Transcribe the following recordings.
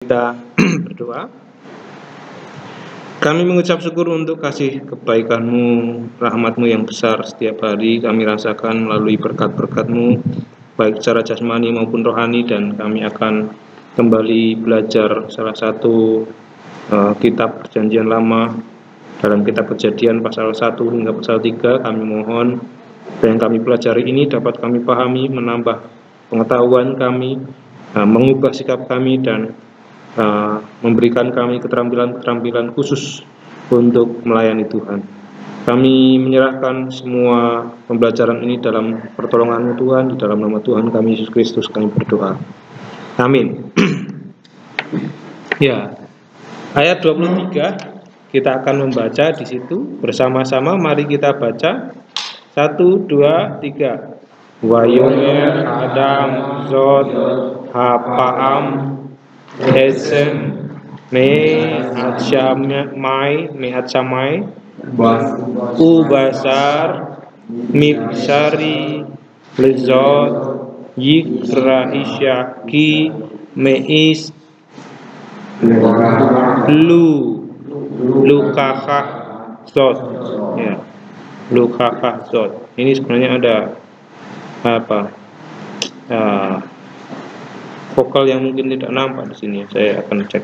Kita berdoa. Kami mengucap syukur untuk kasih kebaikan-Mu, rahmat-Mu yang besar setiap hari kami rasakan melalui berkat-berkat-Mu, baik secara jasmani maupun rohani, dan kami akan kembali belajar salah satu kitab Perjanjian Lama dalam kitab Kejadian pasal 1 hingga pasal 3. Kami mohon yang kami pelajari ini dapat kami pahami, menambah pengetahuan kami, mengubah sikap kami, dan memberikan kami keterampilan-keterampilan khusus untuk melayani Tuhan. Kami menyerahkan semua pembelajaran ini dalam pertolongan Tuhan, di dalam nama Tuhan kami Yesus Kristus kami berdoa. Amin. Ya, ayat 23 kita akan membaca di situ bersama-sama. Mari kita baca 1, 2, 3. Wayomer Adam Zod Hapaam Hesem Mehatsamai Ubasar Mipsari Lezot Yikra Isyaki Meis Lukakah Zot. Ya, Lukakah Zot. Ini sebenarnya ada vokal yang mungkin tidak nampak di sini. Saya akan cek.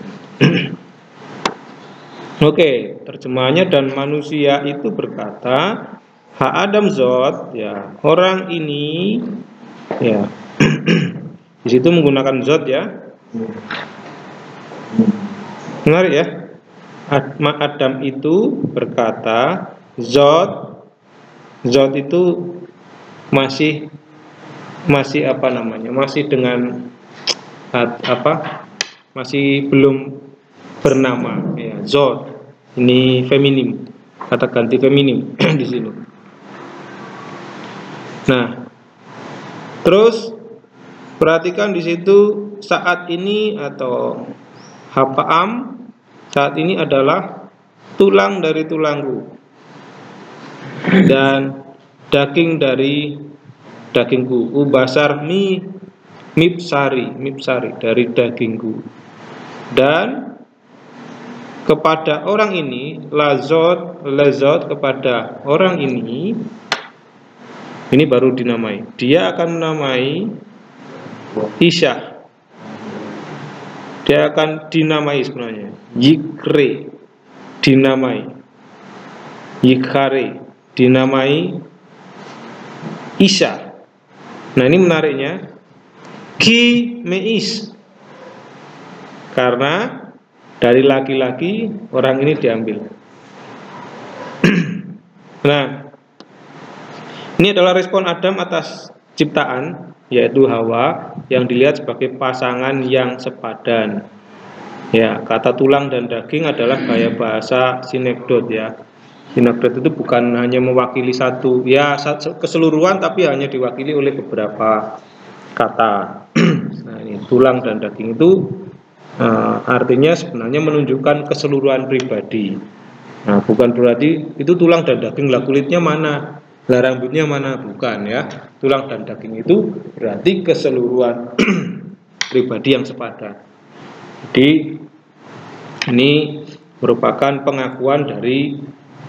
Oke, terjemahannya, dan manusia itu berkata, Adam Zot, ya, orang ini, ya, di situ menggunakan Zot, ya. Menarik, ya. Adam itu berkata, Zot itu masih masih dengan masih belum bernama, ya. Zod ini feminim, kata ganti feminim di sini. Nah, terus perhatikan di situ saat ini, atau Hapaam saat ini adalah tulang dari tulangku dan daging dari dagingku. Ubasar Mipsari dari dagingku. Dan kepada orang ini, lezot kepada orang ini baru dinamai. Dia akan menamai Isyah. Dia akan dinamai sebenarnya Yikre, dinamai Yikhare, dinamai Isyah. Nah, ini menariknya, Ki Meis, karena dari laki-laki orang ini diambil. Nah, ini adalah respon Adam atas ciptaan, yaitu Hawa, yang dilihat sebagai pasangan yang sepadan. Ya, kata tulang dan daging adalah gaya bahasa sinekdot, ya. Sinekdot itu bukan hanya mewakili satu, ya, keseluruhan, tapi hanya diwakili oleh beberapa kata. Nah, ini tulang dan daging itu artinya sebenarnya menunjukkan keseluruhan pribadi. Nah, bukan berarti itu tulang dan daging, lah kulitnya mana, lah rambutnya mana, bukan, ya. Tulang dan daging itu berarti keseluruhan pribadi yang sepadan. Jadi ini merupakan pengakuan dari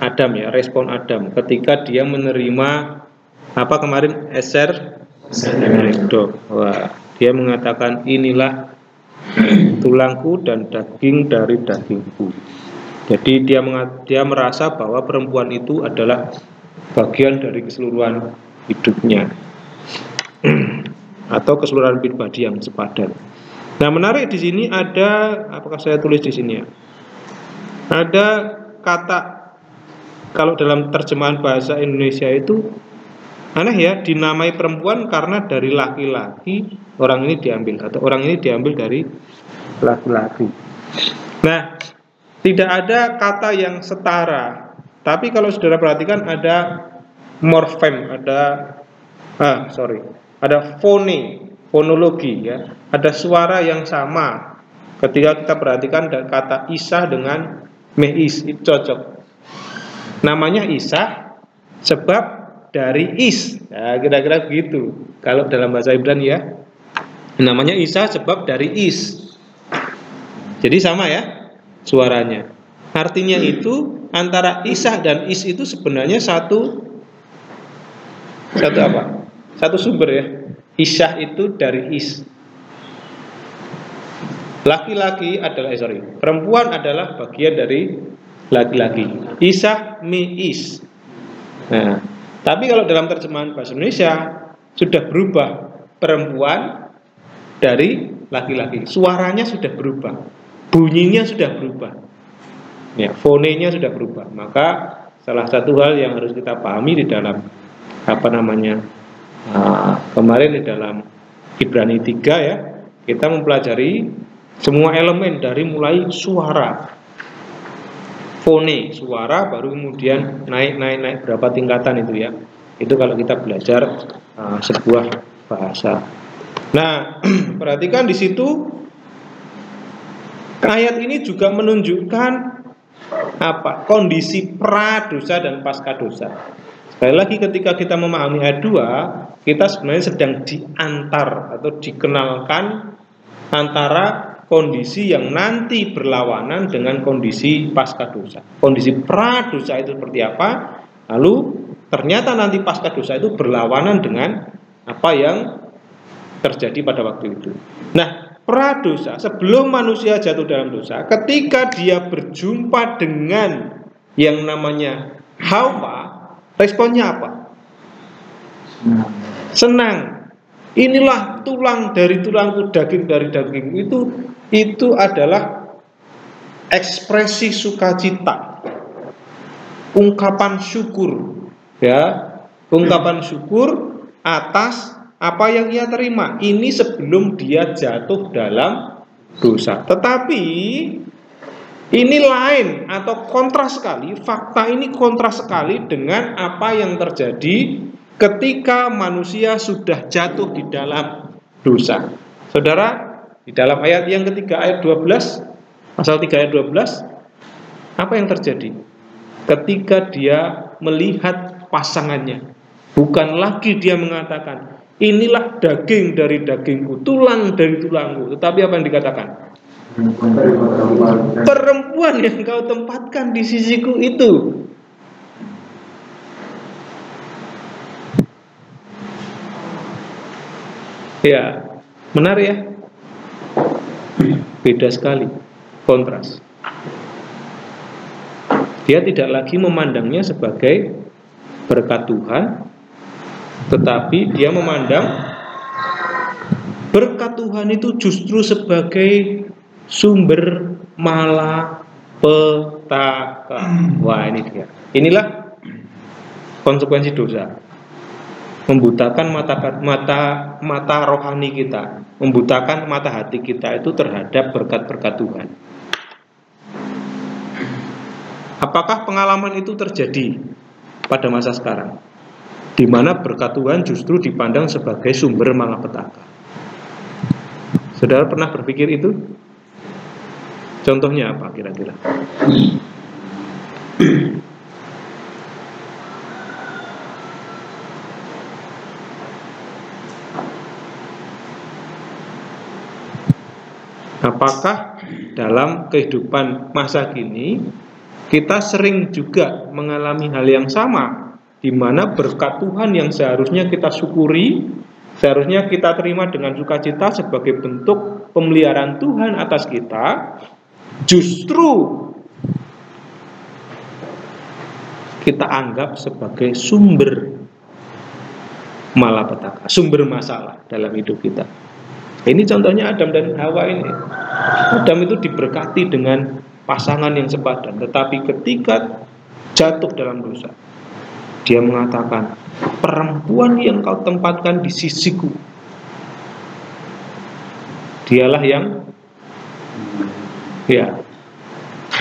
Adam, ya, respon Adam ketika dia menerima apa kemarin Eser. Wah, dia mengatakan, inilah tulangku dan daging dari dagingku. Jadi dia merasa bahwa perempuan itu adalah bagian dari keseluruhan hidupnya atau keseluruhan pribadi yang sepadan. Nah, menarik di sini ada, apakah saya tulis di sini, ya? Ada kata, kalau dalam terjemahan bahasa Indonesia itu aneh, ya, dinamai perempuan karena dari laki-laki orang ini diambil, atau orang ini diambil dari laki-laki. Nah, tidak ada kata yang setara, tapi kalau saudara perhatikan ada morfem, ada fonologi, ya, ada suara yang sama. Ketika kita perhatikan kata Isah dengan Meis, itu cocok. Namanya Isah sebab dari is, ya, kira-kira begitu. Kalau dalam bahasa Ibrani, ya, namanya Isah sebab dari is. Jadi sama ya suaranya. Artinya itu antara isah dan is itu sebenarnya satu apa? Satu sumber ya. Isah itu dari is. Laki-laki adalah perempuan adalah bagian dari laki-laki. Isah mi is. Nah, tapi kalau dalam terjemahan bahasa Indonesia sudah berubah, perempuan dari laki-laki. Suaranya sudah berubah, bunyinya sudah berubah, ya, fonenya sudah berubah. Maka salah satu hal yang harus kita pahami di dalam kemarin di dalam Ibrani 3 ya, kita mempelajari semua elemen dari mulai suara, fone, suara, baru kemudian naik berapa tingkatan itu ya. Itu kalau kita belajar sebuah bahasa. Nah, perhatikan di situ ayat ini juga menunjukkan kondisi pradosa dan pasca dosa. Sekali lagi ketika kita memahami ayat 2, kita sebenarnya sedang diantar atau dikenalkan antara kondisi yang nanti berlawanan dengan kondisi pasca dosa. Kondisi pradosa itu seperti apa? Lalu ternyata nanti pasca dosa itu berlawanan dengan apa yang terjadi pada waktu itu. Nah, pradosa, sebelum manusia jatuh dalam dosa, ketika dia berjumpa dengan yang namanya Hawa, responnya apa? Senang. Inilah tulang dari tulangku, daging dari dagingku. Itu adalah ekspresi sukacita, ungkapan syukur, ya, ungkapan syukur atas apa yang ia terima. Ini sebelum dia jatuh dalam dosa. Tetapi ini lain atau kontras sekali. Fakta ini kontras sekali dengan apa yang terjadi ketika manusia sudah jatuh di dalam dosa. Saudara, di dalam ayat yang ketiga, ayat 12, pasal 3 ayat 12, apa yang terjadi? Ketika dia melihat pasangannya, bukan lagi dia mengatakan, inilah daging dari dagingku, tulang dari tulangku. Tetapi apa yang dikatakan? Perempuan yang kau tempatkan di sisiku itu. Ya, menarik ya. Beda sekali, kontras. Dia tidak lagi memandangnya sebagai berkat Tuhan, tetapi dia memandang berkat Tuhan itu justru sebagai sumber malapetaka. Wah, ini dia. Inilah konsekuensi dosa. Membutakan mata rohani kita, membutakan mata hati kita itu terhadap berkat-berkat Tuhan. Apakah pengalaman itu terjadi pada masa sekarang, di mana berkat Tuhan justru dipandang sebagai sumber malapetaka? Saudara pernah berpikir itu? Contohnya apa kira-kira? Apakah dalam kehidupan masa kini kita sering juga mengalami hal yang sama, di mana berkat Tuhan yang seharusnya kita syukuri, seharusnya kita terima dengan sukacita sebagai bentuk pemeliharaan Tuhan atas kita, justru kita anggap sebagai sumber malapetaka, sumber masalah dalam hidup kita. Ini contohnya Adam dan Hawa ini. Adam itu diberkati dengan pasangan yang sepadan, tetapi ketika jatuh dalam dosa, dia mengatakan, perempuan yang kau tempatkan di sisiku, dialah yang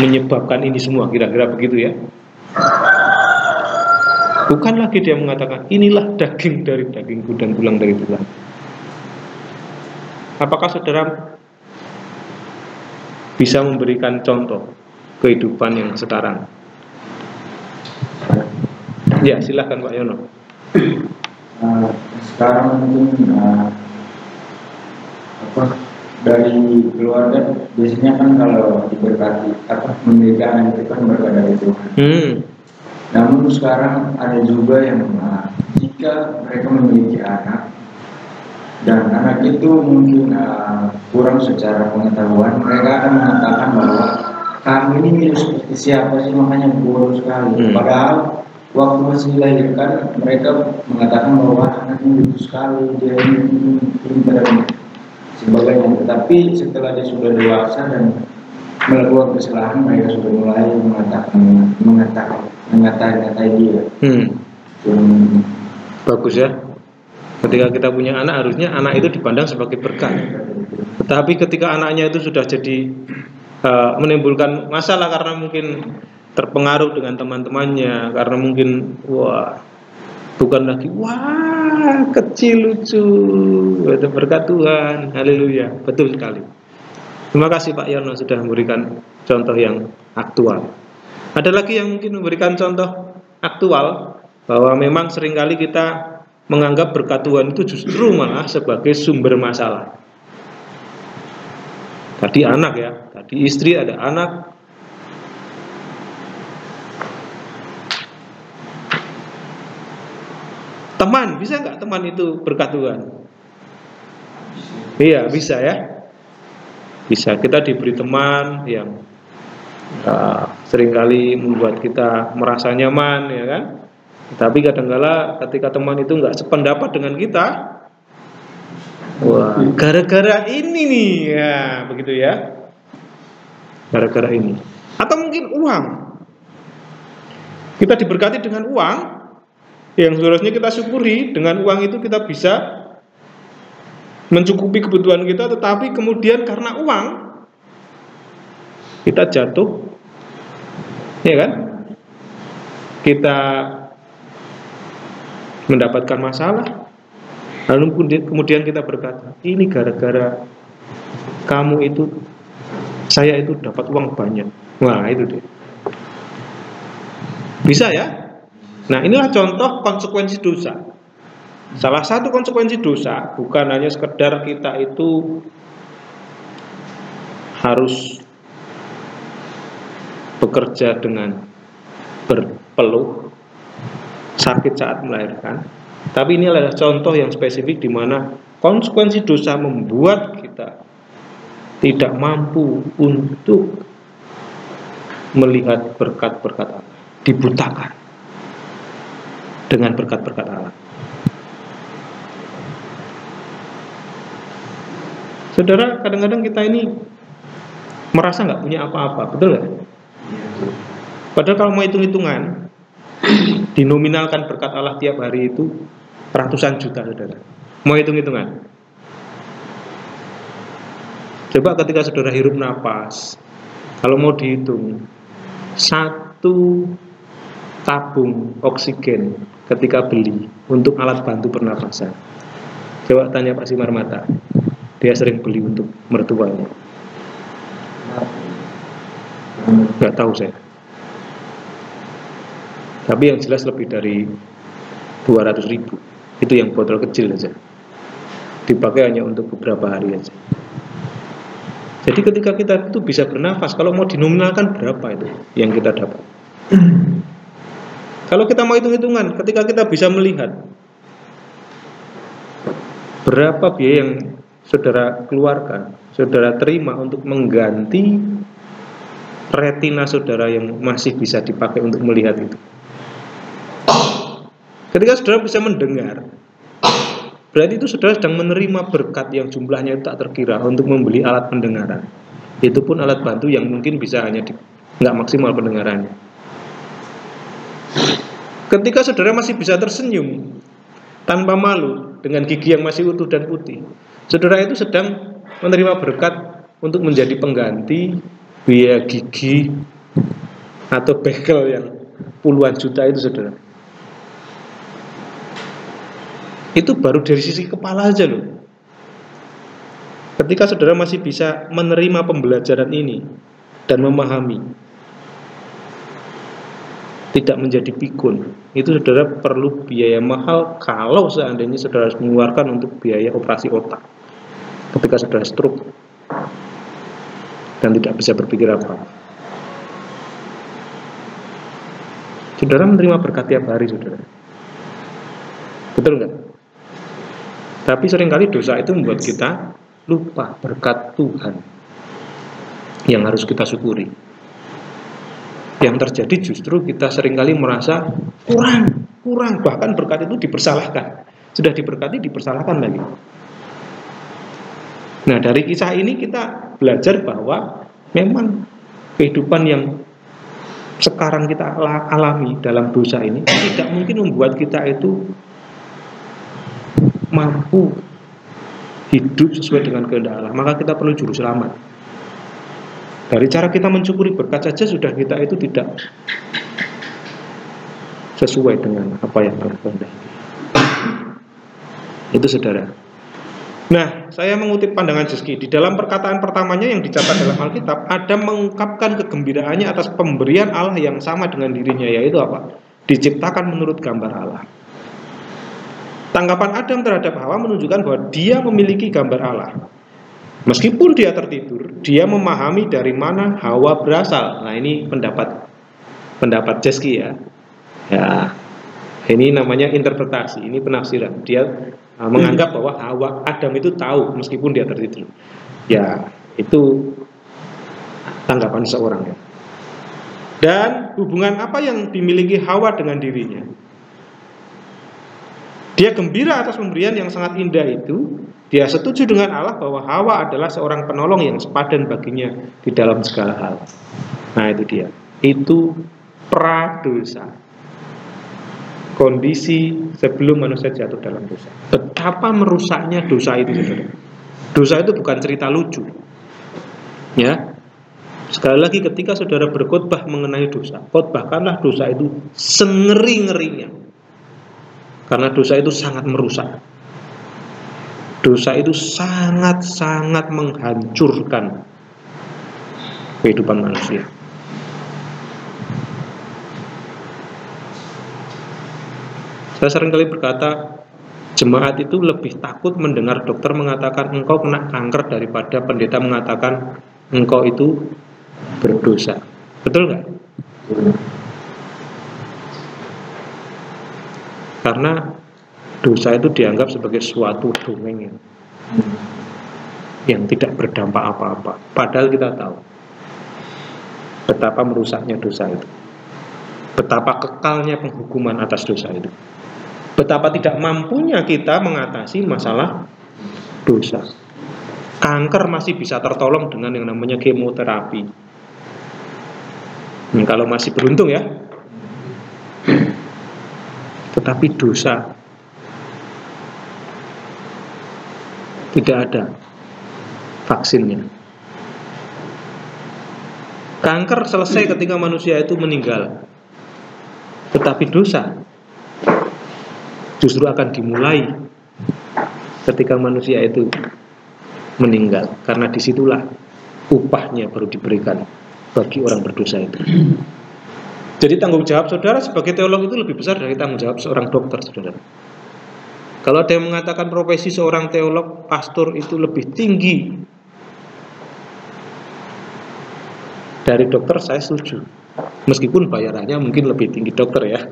menyebabkan ini semua, kira-kira begitu ya. Bukan lagi dia mengatakan, inilah daging dari dagingku dan tulang dari tulang. Apakah saudara bisa memberikan contoh kehidupan yang sekarang? Ya, silakan Pak Yono. Sekarang mungkin dari keluarga biasanya kan kalau diberkati apa memiliki anak itu kan berkah dari Tuhan. Namun sekarang ada juga yang jika mereka memiliki anak dan anak itu mungkin kurang secara pengetahuan, mereka akan mengatakan bahwa kamu ini mirip seperti siapa sih, makanya bodoh sekali. Padahal waktu masih dilahirkan mereka mengatakan bahwa anaknya lucu sekali, dia ini pintar dan sebagainya. Tetapi setelah dia sudah dewasa dan melakukan kesalahan, mereka sudah mulai mengatai dia. Bagus ya. Ketika kita punya anak, harusnya anak itu dipandang sebagai berkat. Tetapi ketika anaknya itu sudah jadi menimbulkan masalah karena mungkin terpengaruh dengan teman-temannya, karena mungkin bukan lagi kecil lucu, itu berkat Tuhan, haleluya, betul sekali. Terima kasih Pak Yono sudah memberikan contoh yang aktual. Ada lagi yang mungkin memberikan contoh aktual bahwa memang seringkali kita menganggap berkat Tuhan itu justru malah sebagai sumber masalah. Tadi anak ya, tadi istri, ada anak. Teman, bisa nggak teman itu berkat Tuhan? Iya, bisa ya. Bisa, kita diberi teman yang seringkali membuat kita merasa nyaman, ya kan? Tapi kadang-kala ketika teman itu nggak sependapat dengan kita, gara-gara ini nih, ya begitu ya, gara-gara ini. Atau mungkin uang, kita diberkati dengan uang, yang seharusnya kita syukuri, dengan uang itu kita bisa mencukupi kebutuhan kita, tetapi kemudian karena uang kita jatuh, ya kan? Kita mendapatkan masalah, lalu kemudian kita berkata, ini gara-gara kamu itu, saya itu dapat uang banyak. Wah, itu deh. Bisa ya? Nah, inilah contoh konsekuensi dosa. Salah satu konsekuensi dosa bukan hanya sekedar kita itu harus bekerja dengan berpeluh, sakit saat melahirkan, tapi ini adalah contoh yang spesifik di mana konsekuensi dosa membuat kita tidak mampu untuk melihat berkat-berkat Allah, dibutakan dengan berkat-berkat Allah. Saudara, kadang-kadang kita ini merasa nggak punya apa-apa, betul nggak? Padahal kalau mau hitung-hitungan, dinominalkan berkat Allah tiap hari itu ratusan juta, saudara. Mau hitung-hitungan? Coba ketika saudara hirup napas, kalau mau dihitung, satu tabung oksigen ketika beli untuk alat bantu pernapasan. Coba tanya Pak Simarmata, dia sering beli untuk mertuanya. Nggak tahu saya. Tapi yang jelas lebih dari 200.000. Itu yang botol kecil saja. Dipakai hanya untuk beberapa hari saja. Jadi ketika kita itu bisa bernafas, kalau mau dinominalkan berapa itu yang kita dapat? Kalau kita mau hitung-hitungan, ketika kita bisa melihat berapa biaya yang saudara keluarkan, saudara terima untuk mengganti retina saudara yang masih bisa dipakai untuk melihat itu. Ketika saudara bisa mendengar, berarti itu saudara sedang menerima berkat yang jumlahnya tak terkira untuk membeli alat pendengaran. Itu pun alat bantu yang mungkin bisa hanya nggak maksimal pendengarannya. Ketika saudara masih bisa tersenyum tanpa malu dengan gigi yang masih utuh dan putih, saudara itu sedang menerima berkat untuk menjadi pengganti biaya gigi atau bekel yang puluhan juta itu, saudara. Itu baru dari sisi kepala aja loh. Ketika saudara masih bisa menerima pembelajaran ini dan memahami, tidak menjadi pikun, itu saudara perlu biaya mahal kalau seandainya saudara harus mengeluarkan untuk biaya operasi otak ketika saudara stroke. dan tidak bisa berpikir apa. Saudara menerima berkat tiap hari, saudara. Betul nggak? Tapi seringkali dosa itu membuat kita lupa berkat Tuhan yang harus kita syukuri. Yang terjadi justru kita seringkali merasa kurang, bahkan berkat itu dipersalahkan. Sudah diberkati, dipersalahkan lagi. Nah, dari kisah ini kita belajar bahwa memang kehidupan yang sekarang kita alami dalam dosa ini tidak mungkin membuat kita itu mampu hidup sesuai dengan kehendak Allah. Maka kita perlu juru selamat. Dari cara kita mensyukuri berkat saja sudah kita itu tidak sesuai dengan apa yang Allah kehendaki. Itu saudara. Nah, saya mengutip pandangan Jeski. Di dalam perkataan pertamanya yang dicatat dalam Alkitab, Adam mengungkapkan kegembiraannya atas pemberian Allah yang sama dengan dirinya, yaitu apa? Diciptakan menurut gambar Allah. Tanggapan Adam terhadap Hawa menunjukkan bahwa dia memiliki gambar Allah. Meskipun dia tertidur, dia memahami dari mana Hawa berasal. Nah, ini pendapat Jeski ya. Ya, ini namanya interpretasi, ini penafsiran. Dia menganggap bahwa Adam itu tahu meskipun dia tertidur. Ya, itu tanggapan seorang ya. Dan hubungan apa yang dimiliki Hawa dengan dirinya? Dia gembira atas pemberian yang sangat indah itu. Dia setuju dengan Allah bahwa Hawa adalah seorang penolong yang sepadan baginya di dalam segala hal. Nah, itu dia. Itu pradosa. Kondisi sebelum manusia jatuh dalam dosa. Betapa merusaknya dosa itu, saudara. Dosa itu bukan cerita lucu. Ya. Sekali lagi, ketika saudara berkhotbah mengenai dosa, khotbahkanlah dosa itu sengeri-ngerinya. Karena dosa itu sangat merusak. Dosa itu sangat-sangat menghancurkan kehidupan manusia. Saya seringkali berkata, jemaat itu lebih takut mendengar dokter mengatakan engkau kena kanker daripada pendeta mengatakan engkau itu berdosa. Betul nggak? Karena dosa itu dianggap sebagai suatu dongeng yang tidak berdampak apa-apa. Padahal kita tahu betapa merusaknya dosa itu, betapa kekalnya penghukuman atas dosa itu, betapa tidak mampunya kita mengatasi masalah dosa. Kanker masih bisa tertolong dengan yang namanya kemoterapi. Kalau masih beruntung ya. Tetapi dosa tidak ada vaksinnya. Kanker selesai ketika manusia itu meninggal. Tetapi dosa justru akan dimulai ketika manusia itu meninggal. Karena disitulah upahnya baru diberikan bagi orang berdosa itu. Jadi tanggung jawab saudara sebagai teolog itu lebih besar dari tanggung jawab seorang dokter, saudara. Kalau ada yang mengatakan profesi seorang teolog, pastor itu lebih tinggi dari dokter, saya setuju. Meskipun bayarannya mungkin lebih tinggi dokter ya.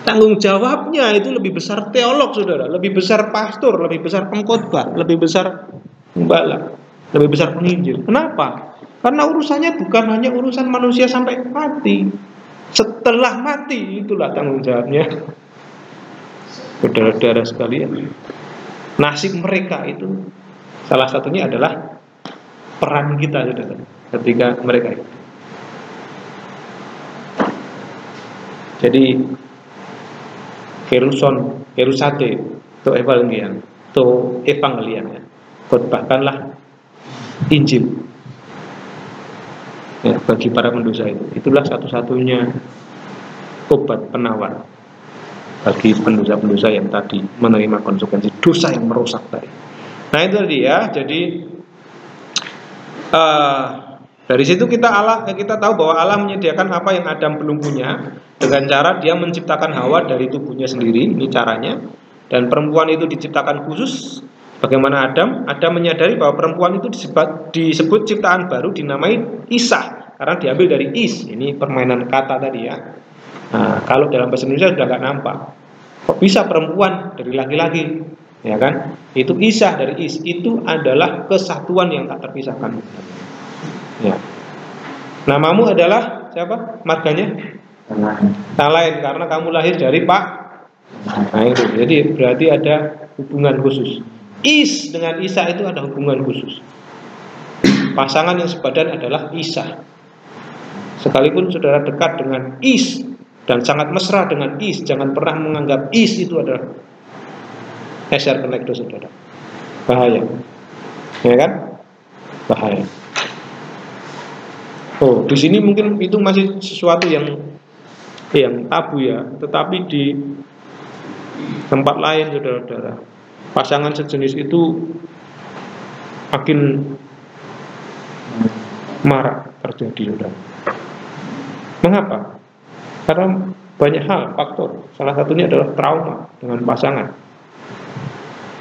Tanggung jawabnya itu lebih besar teolog, saudara. Lebih besar pastor, lebih besar pengkhotbah, lebih besar gembala, lebih besar penginjil. Kenapa? Karena urusannya bukan hanya urusan manusia sampai mati. Setelah mati, itulah tanggung jawabnya. Saudara-saudara sekalian, nasib mereka itu salah satunya adalah peran kita, saudara, ketika mereka itu. Jadi kerusate to evangelian, ya. Khotbahkanlah Injil ya, bagi para pendosa itu. Itulah satu-satunya obat penawar bagi pendosa-pendosa yang tadi menerima konsekuensi dosa yang merusak tadi. Nah, itu dia. Jadi dari situ kita tahu bahwa Allah menyediakan apa yang Adam belum punya dengan cara dia menciptakan Hawa dari tubuhnya sendiri. Ini caranya. Dan perempuan itu diciptakan khusus Bagaimana Adam? Adam menyadari bahwa perempuan itu disebut ciptaan baru, dinamai Isah karena diambil dari is. Ini permainan kata tadi ya. Nah, kalau dalam bahasa Indonesia sudah nggak nampak. Kok bisa perempuan dari laki-laki? Ya kan? Itu Isah dari is. Itu adalah kesatuan yang tak terpisahkan. Ya. Namamu adalah siapa? Marganya? Talain, karena kamu lahir dari Pak. Nah itu. Jadi berarti ada hubungan khusus. Is dengan Isah itu ada hubungan khusus. Pasangan yang sepadan adalah Isah. Sekalipun saudara dekat dengan Is dan sangat mesra dengan Is, jangan pernah menganggap Is itu adalah eser konektor saudara. Bahaya. Ya kan? Bahaya. Oh, di sini mungkin itu masih sesuatu yang tabu ya, tetapi di tempat lain saudara-saudara, pasangan sejenis itu makin marak terjadi, saudara. Mengapa? Karena banyak hal, faktor. Salah satunya adalah trauma dengan pasangan.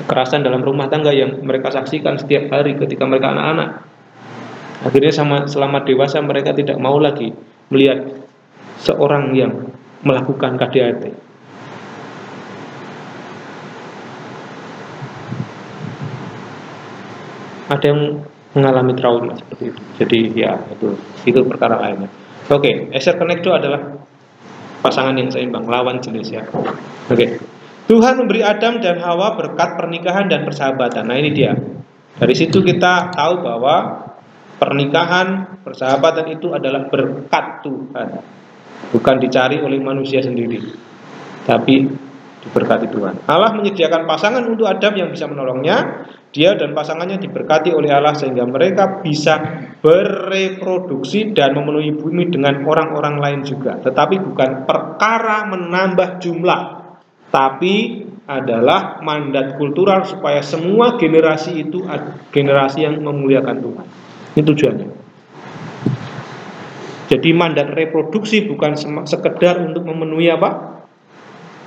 Kekerasan dalam rumah tangga yang mereka saksikan setiap hari ketika mereka anak-anak. Akhirnya selama dewasa mereka tidak mau lagi melihat seorang yang melakukan KDRT. Ada yang mengalami trauma seperti itu. Jadi ya itu perkara lainnya. Oke, eser konektor adalah pasangan yang seimbang, lawan jenis ya. Oke. Tuhan memberi Adam dan Hawa berkat pernikahan dan persahabatan. Nah ini dia. Dari situ kita tahu bahwa pernikahan, persahabatan itu adalah berkat Tuhan. Bukan dicari oleh manusia sendiri, tapi diberkati Tuhan. Allah menyediakan pasangan untuk Adam yang bisa menolongnya. Dia dan pasangannya diberkati oleh Allah sehingga mereka bisa bereproduksi dan memenuhi bumi dengan orang-orang lain juga. Tetapi bukan perkara menambah jumlah, tapi adalah mandat kultural supaya semua generasi itu generasi yang memuliakan Tuhan. Itu tujuannya. Jadi mandat reproduksi bukan sekedar untuk memenuhi apa?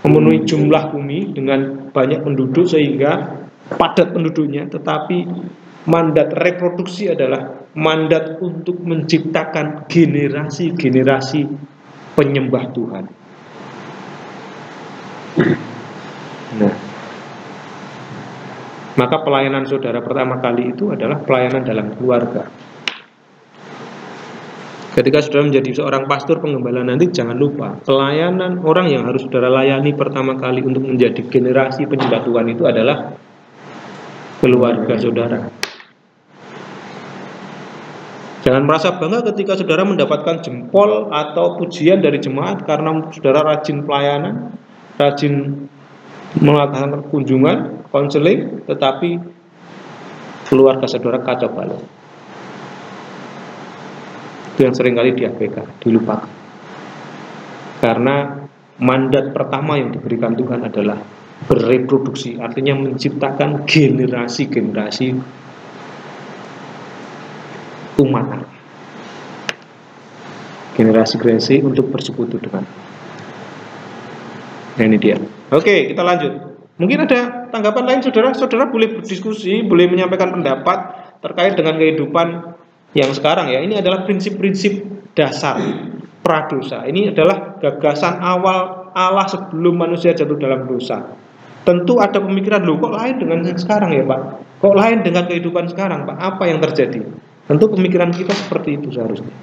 Memenuhi jumlah bumi dengan banyak penduduk sehingga padat penduduknya, tetapi mandat reproduksi adalah mandat untuk menciptakan generasi-generasi penyembah Tuhan. Nah, maka pelayanan saudara pertama kali itu adalah pelayanan dalam keluarga. Ketika saudara menjadi seorang pastor penggembala nanti, jangan lupa pelayanan orang yang harus saudara layani pertama kali untuk menjadi generasi penyembah Tuhan itu adalah keluarga saudara. Jangan merasa bangga ketika saudara mendapatkan jempol atau pujian dari jemaat karena saudara rajin pelayanan, rajin melakukan kunjungan, konseling, tetapi keluarga saudara kacau balau. Itu yang seringkali diabaikan, dilupakan. Karena mandat pertama yang diberikan Tuhan adalah bereproduksi, artinya menciptakan generasi-generasi umat Allah. Generasi-generasi untuk bersekutu dengan. Nah ini dia. Oke, kita lanjut. Mungkin ada tanggapan lain saudara. Saudara boleh berdiskusi, boleh menyampaikan pendapat terkait dengan kehidupan yang sekarang ya. Ini adalah prinsip-prinsip dasar pradosa. Ini adalah gagasan awal Allah sebelum manusia jatuh dalam dosa. Tentu ada pemikiran, loh kok lain dengan yang sekarang ya Pak? Kok lain dengan kehidupan sekarang Pak? Apa yang terjadi? Tentu pemikiran kita seperti itu seharusnya.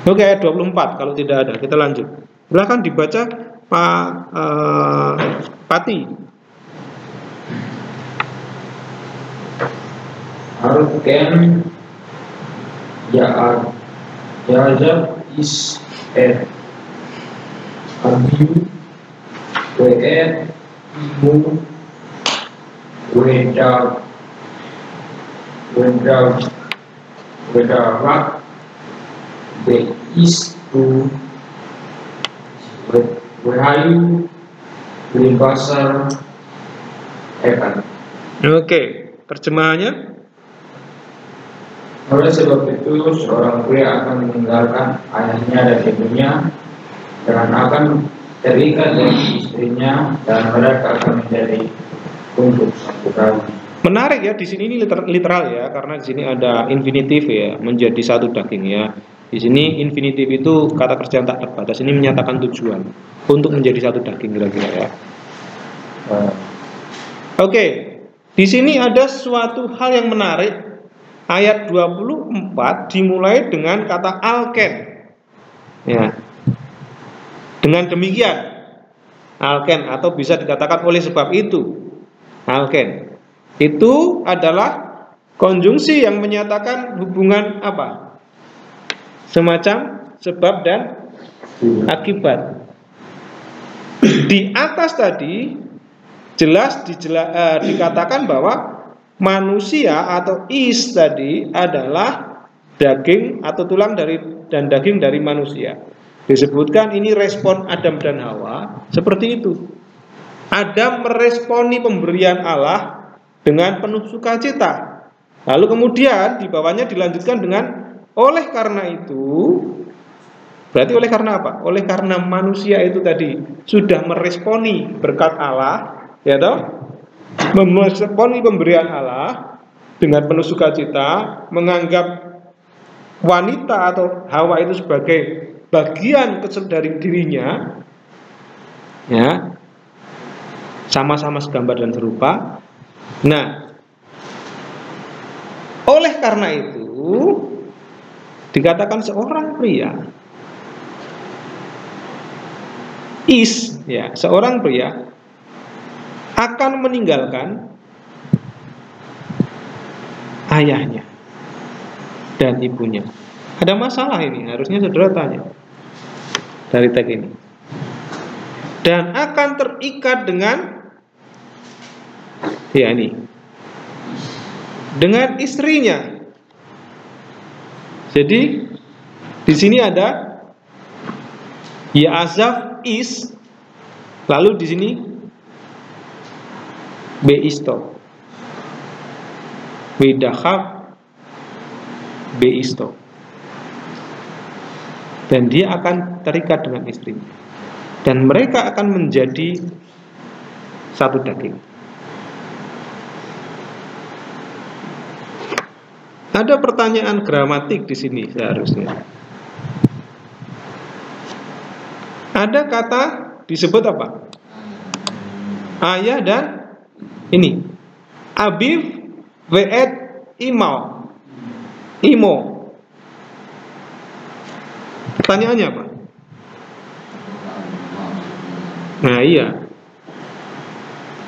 Oke, ayat 24 kalau tidak ada, kita lanjut. Silakan dibaca Pak Pati. Arken Ya'azab is Abiu Imu Wedarak Beistu Wehayu Limbasar Ekan. Oke, terjemahannya. Oleh sebab itu seorang pria akan meninggalkan ayahnya dan ibunya dan akan terikat dengan istrinya dan mereka akan menjadi untuk satu kali. Menarik ya, di sini ini literal ya, karena di sini ada infinitif ya, menjadi satu daging ya. Di sini infinitif itu kata kerja yang tak terbatas, ini menyatakan tujuan untuk menjadi satu daging kira-kira ya. Oke, di sini ada suatu hal yang menarik. Ayat 24 dimulai dengan kata alken. Ya. Dengan demikian, alken atau bisa dikatakan oleh sebab itu. Alken itu adalah konjungsi yang menyatakan hubungan apa? Semacam sebab dan akibat. Di atas tadi jelas dikatakan bahwa manusia atau is tadi adalah daging atau tulang dan daging dari manusia. Disebutkan ini respon Adam dan Hawa seperti itu. Adam meresponi pemberian Allah dengan penuh sukacita. Lalu kemudian di bawahnya dilanjutkan dengan oleh karena itu. Berarti oleh karena apa? Oleh karena manusia itu tadi sudah meresponi berkat Allah, ya toh? Meresponi pemberian Allah dengan penuh sukacita, menganggap wanita atau Hawa itu sebagai bagian kecil dari dirinya, ya, sama-sama segambar dan serupa. Nah, oleh karena itu dikatakan seorang pria seorang pria akan meninggalkan ayahnya dan ibunya. Ada masalah ini, harusnya saudara tanya dari teks ini. Dan akan terikat dengan dengan istrinya. Jadi di sini ada Ya'azaf is, lalu di sini Beisto, Widahab Beisto, dan dia akan terikat dengan istrinya, dan mereka akan menjadi satu daging. Ada pertanyaan gramatik di sini seharusnya. Ada kata disebut apa? Ayah dan ini Abif ve'et Imo. Pertanyaannya apa? Nah iya,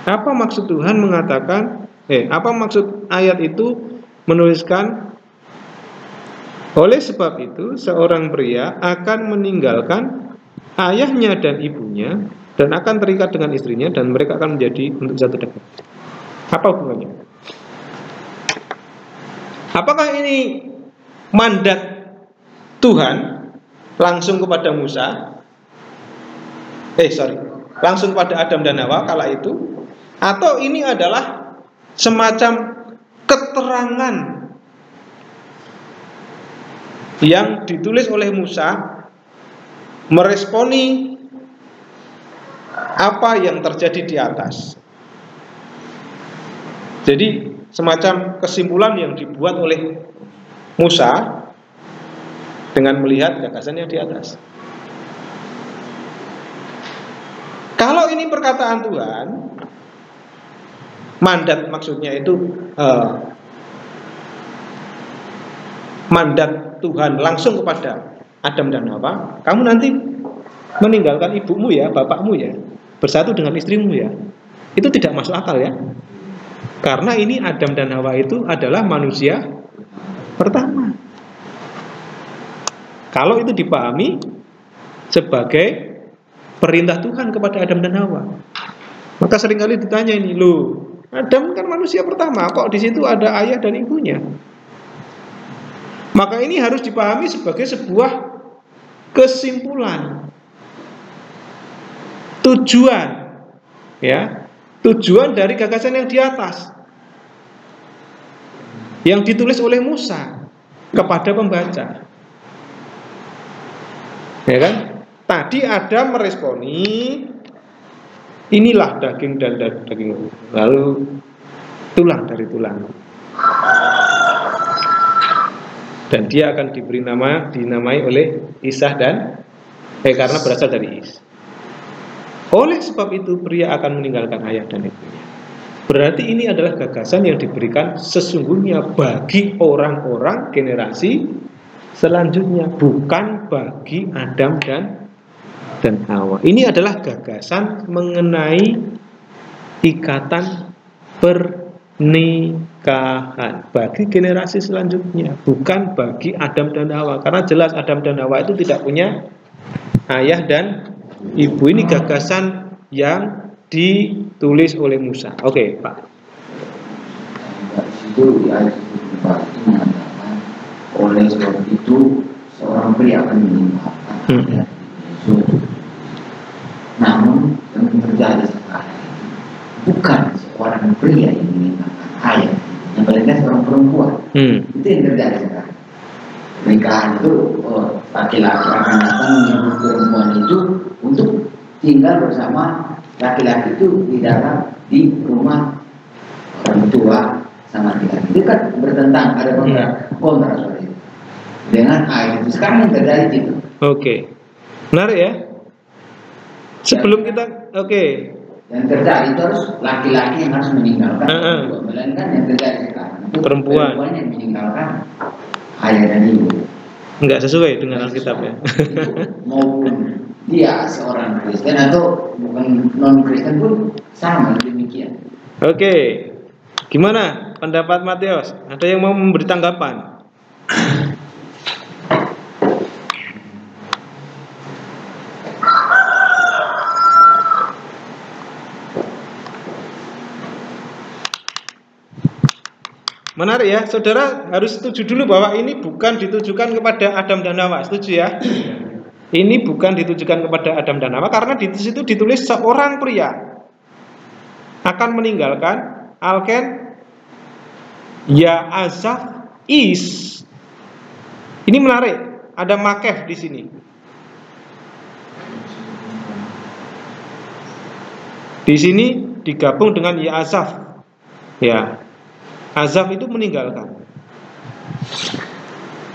apa maksud Tuhan mengatakan apa maksud ayat itu menuliskan oleh sebab itu seorang pria akan meninggalkan ayahnya dan ibunya dan akan terikat dengan istrinya dan mereka akan menjadi untuk satu daging. Apa hubungannya? Apakah ini mandat Tuhan langsung kepada Musa? Langsung pada Adam dan Hawa kala itu? Atau ini adalah semacam keterangan yang ditulis oleh Musa meresponi apa yang terjadi di atas? Jadi semacam kesimpulan yang dibuat oleh Musa dengan melihat gagasan yang di atas. Kalau ini perkataan Tuhan, mandat maksudnya itu mandat Tuhan langsung kepada Adam dan Hawa, kamu nanti meninggalkan ibumu ya, bapakmu ya, bersatu dengan istrimu ya. Itu tidak masuk akal ya. Karena ini Adam dan Hawa itu adalah manusia pertama. Kalau itu dipahami sebagai perintah Tuhan kepada Adam dan Hawa, maka seringkali ditanya ini, loh, Adam kan manusia pertama, kok di situ ada ayah dan ibunya? Maka ini harus dipahami sebagai sebuah kesimpulan, tujuan, ya, tujuan dari gagasan yang di atas, yang ditulis oleh Musa kepada pembaca, ya kan? Tadi Adam meresponi, inilah daging dan daging. Lalu tulang dari tulang. Dan dia akan dinamai oleh Isah karena berasal dari Is. Oleh sebab itu pria akan meninggalkan ayah dan ibunya. Berarti ini adalah gagasan yang diberikan sesungguhnya bagi orang-orang generasi selanjutnya, bukan bagi Adam dan Hawa. Ini adalah gagasan mengenai ikatan pernikahan bagi generasi selanjutnya, bukan bagi Adam dan Hawa. Karena jelas Adam dan Hawa itu tidak punya ayah dan ibu. Ini gagasan yang ditulis oleh Musa. Oke, Pak. Itu di ayat itu mengatakan oleh sebab itu seorang pria akan meninggalkan. Namun yang terjadi sekarang bukan seorang pria yang meninggalkan ayah, yang paling seorang perempuan. Itu yang terjadi sekarang. Pernikahan itu laki-laki akan datang menyebut perempuan itu untuk tinggal bersama laki-laki itu di rumah orang tua sama laki-laki. Itu kan bertentang, ada kontra seperti itu dengan ayat itu. Sekarang yang terjadi itu. Oke, menarik ya. Sebelum kita yang terjadi itu harus laki-laki yang harus meninggalkan, melainkan yang terjadi sekarang itu perempuan yang meninggalkan ayah dan ibu. Enggak sesuai dengan Alkitab ya. Maupun dia seorang Kristen atau bukan non Kristen pun sama demikian. Oke, gimana pendapat Matius? Ada yang mau memberi tanggapan? Menarik ya, saudara harus setuju dulu bahwa ini bukan ditujukan kepada Adam dan Hawa. Setuju ya? Ini bukan ditujukan kepada Adam dan Hawa karena di situ ditulis seorang pria akan meninggalkan Alken Ya'azaf Is. Ini menarik, ada makef di sini. Di sini digabung dengan Ya'azaf. Ya. Azaf itu meninggalkan.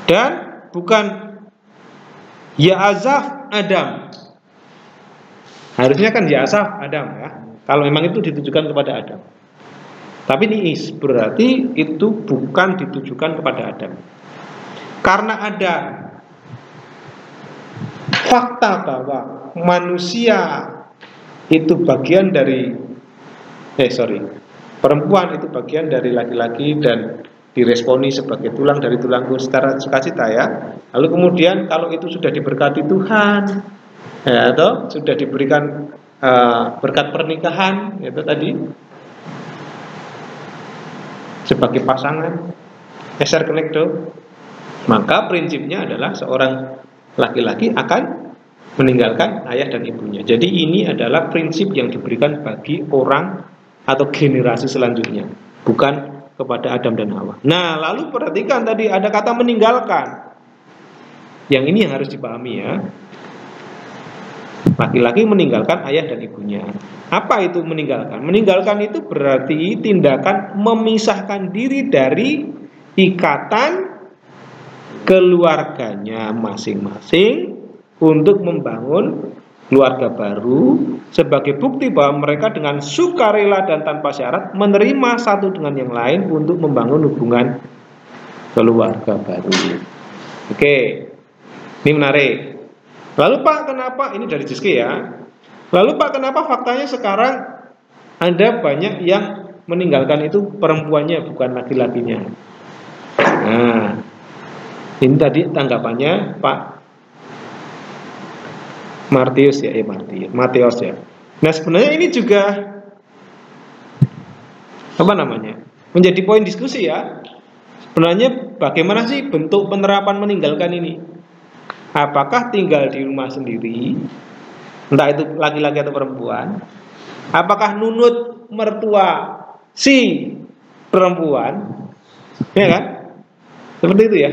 Dan bukan Ya'azaf Adam. Harusnya kan Ya'azaf Adam ya. Kalau memang itu ditujukan kepada Adam. Tapi ini Is, berarti itu bukan ditujukan kepada Adam. Karena ada fakta bahwa manusia itu bagian dari perempuan itu bagian dari laki-laki dan diresponi sebagai tulang dari tulangku secara sukacita ya. Lalu kemudian kalau itu sudah diberkati Tuhan ya, atau sudah diberikan berkat pernikahan itu tadi sebagai pasangan eser kenekdo, maka prinsipnya adalah seorang laki-laki akan meninggalkan ayah dan ibunya. Jadi ini adalah prinsip yang diberikan bagi orang atau generasi selanjutnya, bukan kepada Adam dan Hawa. Nah, lalu perhatikan tadi ada kata meninggalkan. Yang ini yang harus dipahami ya. Laki-laki meninggalkan ayah dan ibunya. Apa itu meninggalkan? Meninggalkan itu berarti tindakan memisahkan diri dari ikatan keluarganya masing-masing untuk membangun keluarga baru sebagai bukti bahwa mereka dengan sukarela dan tanpa syarat menerima satu dengan yang lain untuk membangun hubungan keluarga baru. Oke, ini menarik. Lalu Pak, kenapa ini dari Jiski ya? Lalu Pak, kenapa faktanya sekarang ada banyak yang meninggalkan itu perempuannya bukan laki-lakinya? Nah, ini tadi tanggapannya Pak Matius ya, Matius ya. Nah sebenarnya ini juga menjadi poin diskusi ya. Sebenarnya bagaimana sih bentuk penerapan meninggalkan ini? Apakah tinggal di rumah sendiri, entah itu laki-laki atau perempuan? Apakah nunut mertua si perempuan, ya kan? Seperti itu ya.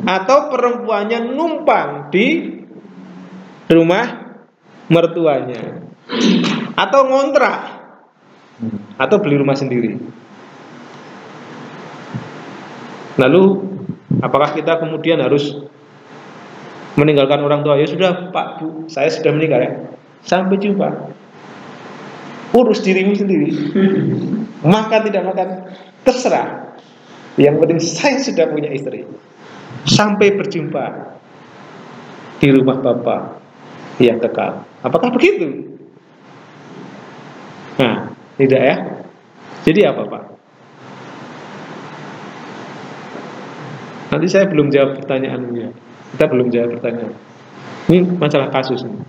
Atau perempuannya numpang di rumah mertuanya, atau ngontrak, atau beli rumah sendiri. Lalu apakah kita kemudian harus meninggalkan orang tua? Ya sudah Pak Bu, saya sudah menikah ya, sampai jumpa, urus dirimu sendiri. Makan tidak makan terserah, yang penting saya sudah punya istri. Sampai berjumpa di rumah Bapak yang kekal. Apakah begitu? Nah, tidak ya. Jadi apa Pak? Nanti saya belum jawab pertanyaanmu ya. Kita belum jawab pertanyaan. Ini masalah kasus ini.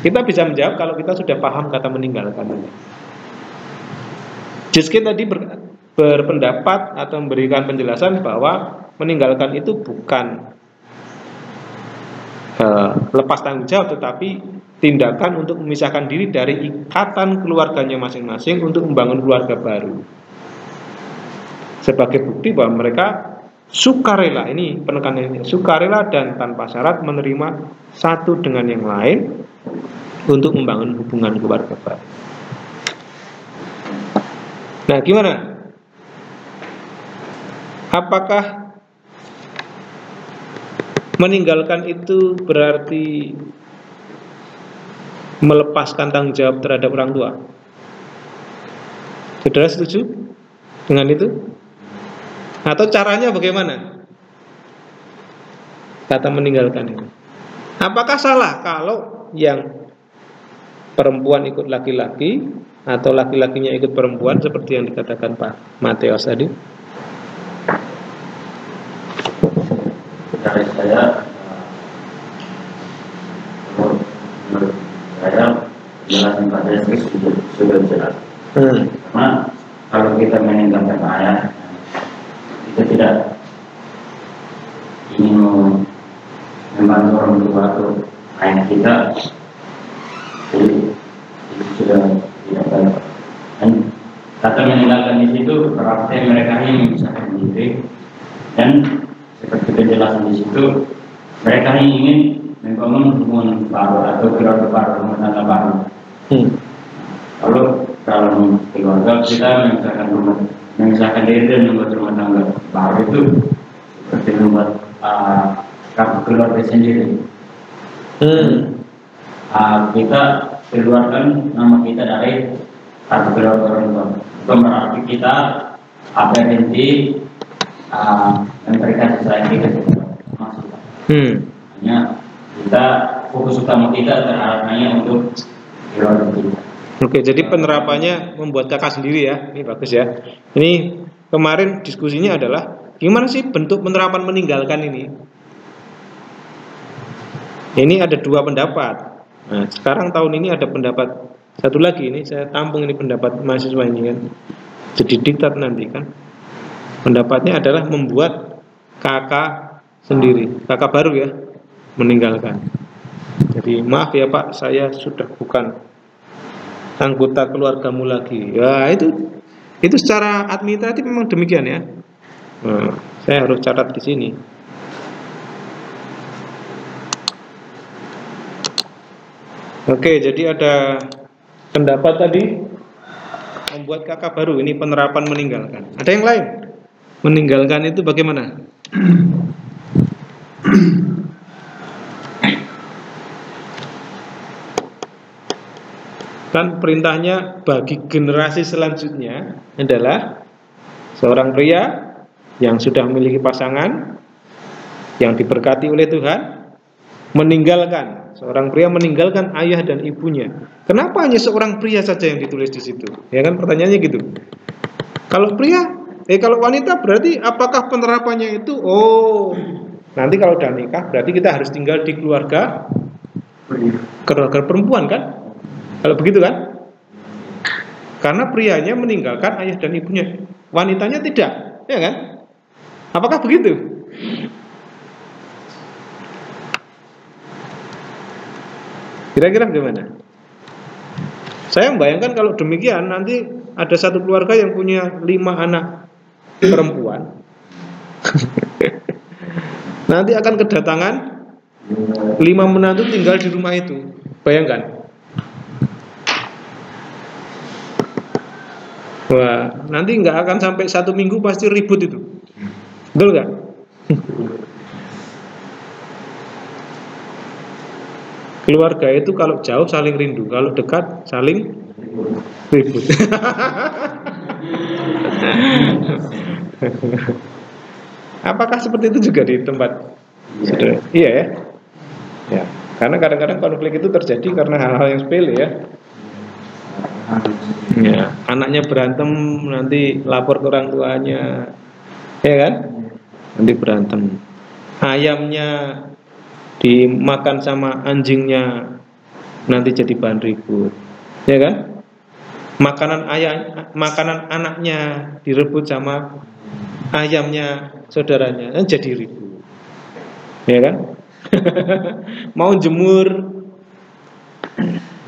Kita bisa menjawab kalau kita sudah paham kata meninggalkan ini. Juski tadi berpendapat atau memberikan penjelasan bahwa meninggalkan itu bukan lepas tanggung jawab, tetapi tindakan untuk memisahkan diri dari ikatan keluarganya masing-masing untuk membangun keluarga baru. Sebagai bukti bahwa mereka sukarela, ini penekanannya, sukarela dan tanpa syarat menerima satu dengan yang lain untuk membangun hubungan keluarga baru. Nah, gimana? Apakah meninggalkan itu berarti melepaskan tanggung jawab terhadap orang tua? Saudara setuju dengan itu? Atau caranya bagaimana? Kata meninggalkan ini. Apakah salah kalau yang perempuan ikut laki-laki atau laki-lakinya ikut perempuan seperti yang dikatakan Pak Mateos tadi? Dari saya, jelasin Pak Yesus sudah jelas. Karena kalau kita meninggalkan ayah, kita tidak ingin membantu orang tua atau ayah kita, jadi itu sudah tidak baik. Dan kata meninggalkan di situ berarti mereka hanya memisahkan diri, dan seperti penjelasan di situ mereka hanya ingin membangun hubungan baru atau keluarga baru, rumah tangga baru. Lalu dalam keluarga kita memisahkan diri dan membuat rumah tangga baru itu seperti membuat kartu keluarga sendiri. Kita keluarkan nama kita dari kartu keluarga orang tua. Bukan berarti kita berhenti memberikan sesuai kita maksudnya. Hanya kita fokus utama kita terhadap hanya untuk keluarga kita. Oke, jadi penerapannya membuat kakak sendiri ya. Ini bagus ya. Ini kemarin diskusinya adalah gimana sih bentuk penerapan meninggalkan ini. Ini ada dua pendapat. Nah, sekarang tahun ini ada pendapat satu lagi. Ini saya tampung ini pendapat mahasiswa ini kan. Jadi diktat nanti kan. Pendapatnya adalah membuat kakak sendiri, kakak baru ya, meninggalkan. Jadi maaf ya Pak, saya sudah bukan anggota keluargamu lagi. Ya itu secara administratif memang demikian ya. Nah, saya harus catat di sini. Oke, jadi ada pendapat tadi membuat kakak baru, ini penerapan meninggalkan. Ada yang lain? Meninggalkan itu bagaimana? Kan perintahnya bagi generasi selanjutnya adalah seorang pria yang sudah memiliki pasangan yang diberkati oleh Tuhan meninggalkan, seorang pria meninggalkan ayah dan ibunya. Kenapa hanya seorang pria saja yang ditulis di situ? Ya kan pertanyaannya gitu. Kalau pria, kalau wanita berarti apakah penerapannya itu? Oh, nanti kalau udah nikah berarti kita harus tinggal di keluarga perempuan kan? Kalau begitu kan? Karena prianya meninggalkan ayah dan ibunya, wanitanya tidak, ya kan? Apakah begitu? Kira-kira bagaimana? Saya membayangkan kalau demikian nanti ada satu keluarga yang punya 5 anak perempuan. Nanti akan kedatangan 5 menantu tinggal di rumah itu. Bayangkan. Wah, nanti nggak akan sampai 1 minggu pasti ribut itu. Betul nggak? Keluarga itu kalau jauh saling rindu, kalau dekat saling ribut. Apakah seperti itu juga di tempat saudara? Iya ya. Ya, karena kadang-kadang konflik itu terjadi karena hal-hal yang sepele ya. Ya, anaknya berantem nanti lapor ke orang tuanya, ya kan? Nanti berantem. Ayamnya dimakan sama anjingnya, nanti jadi bahan ribut, ya kan? Makanan anaknya direbut sama ayamnya saudaranya, jadi ribut, ya kan? Mau jemur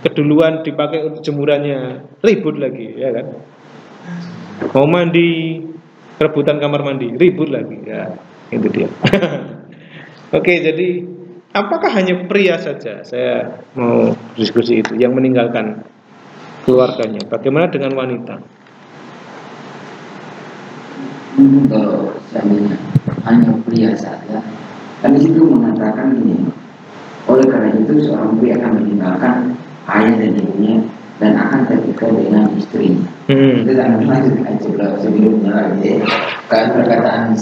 keduluan dipakai untuk jemurannya, ribut lagi, ya kan? Mau mandi, rebutan kamar mandi, ribut lagi, ya itu dia. Oke, jadi apakah hanya pria saja? Saya mau diskusi itu yang meninggalkan keluarganya. Bagaimana dengan wanita? Kalau seandainya hanya pria saja, kan di situ mengatakan gini. Oleh karena itu seorang pria akan meninggalkan ayah dan ibunya dan akan terpikat dengan istrinya. Itu jangan lanjut sebelumnya lagi. Karena perkataan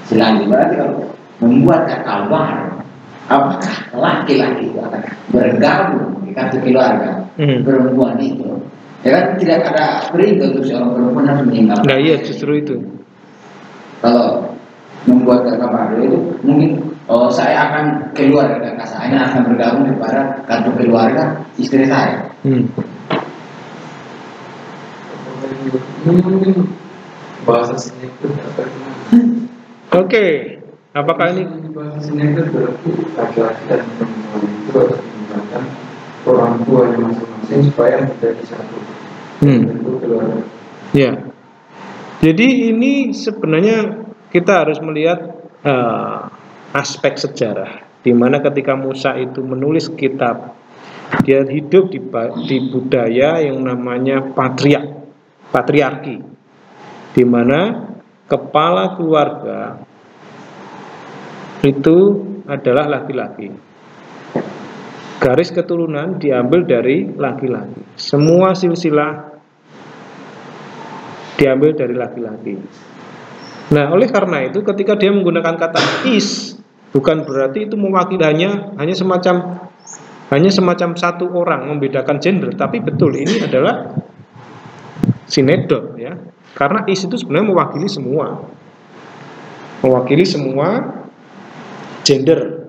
selanjutnya berarti kalau membuat kawan, apakah laki-laki itu akan bergabung di kartu keluarga perempuan itu? Ya kan tidak ada perintah untuk seorang perempuan harus meninggalkan. Nah iya justru itu. Kalau membuat kakak baru itu mungkin saya akan keluar dari kakak saya akan bergabung kepada kartu keluarga istri saya. Mungkin bahasa sinetron apa? Oke, apakah ini bahasa sinetron berarti laki-laki dan perempuan itu harus meninggalkan orang tuanya masing-masing supaya menjadi satu bentuk keluarga. Ya. Jadi ini sebenarnya kita harus melihat aspek sejarah, di mana ketika Musa itu menulis kitab, dia hidup di budaya yang namanya patriarki, di mana kepala keluarga itu adalah laki-laki. Garis keturunan diambil dari laki-laki. Semua silsilah diambil dari laki-laki. Nah, oleh karena itu ketika dia menggunakan kata is, bukan berarti itu mewakili hanya semacam satu orang membedakan gender, tapi betul ini adalah sinedot ya. Karena is itu sebenarnya mewakili semua gender.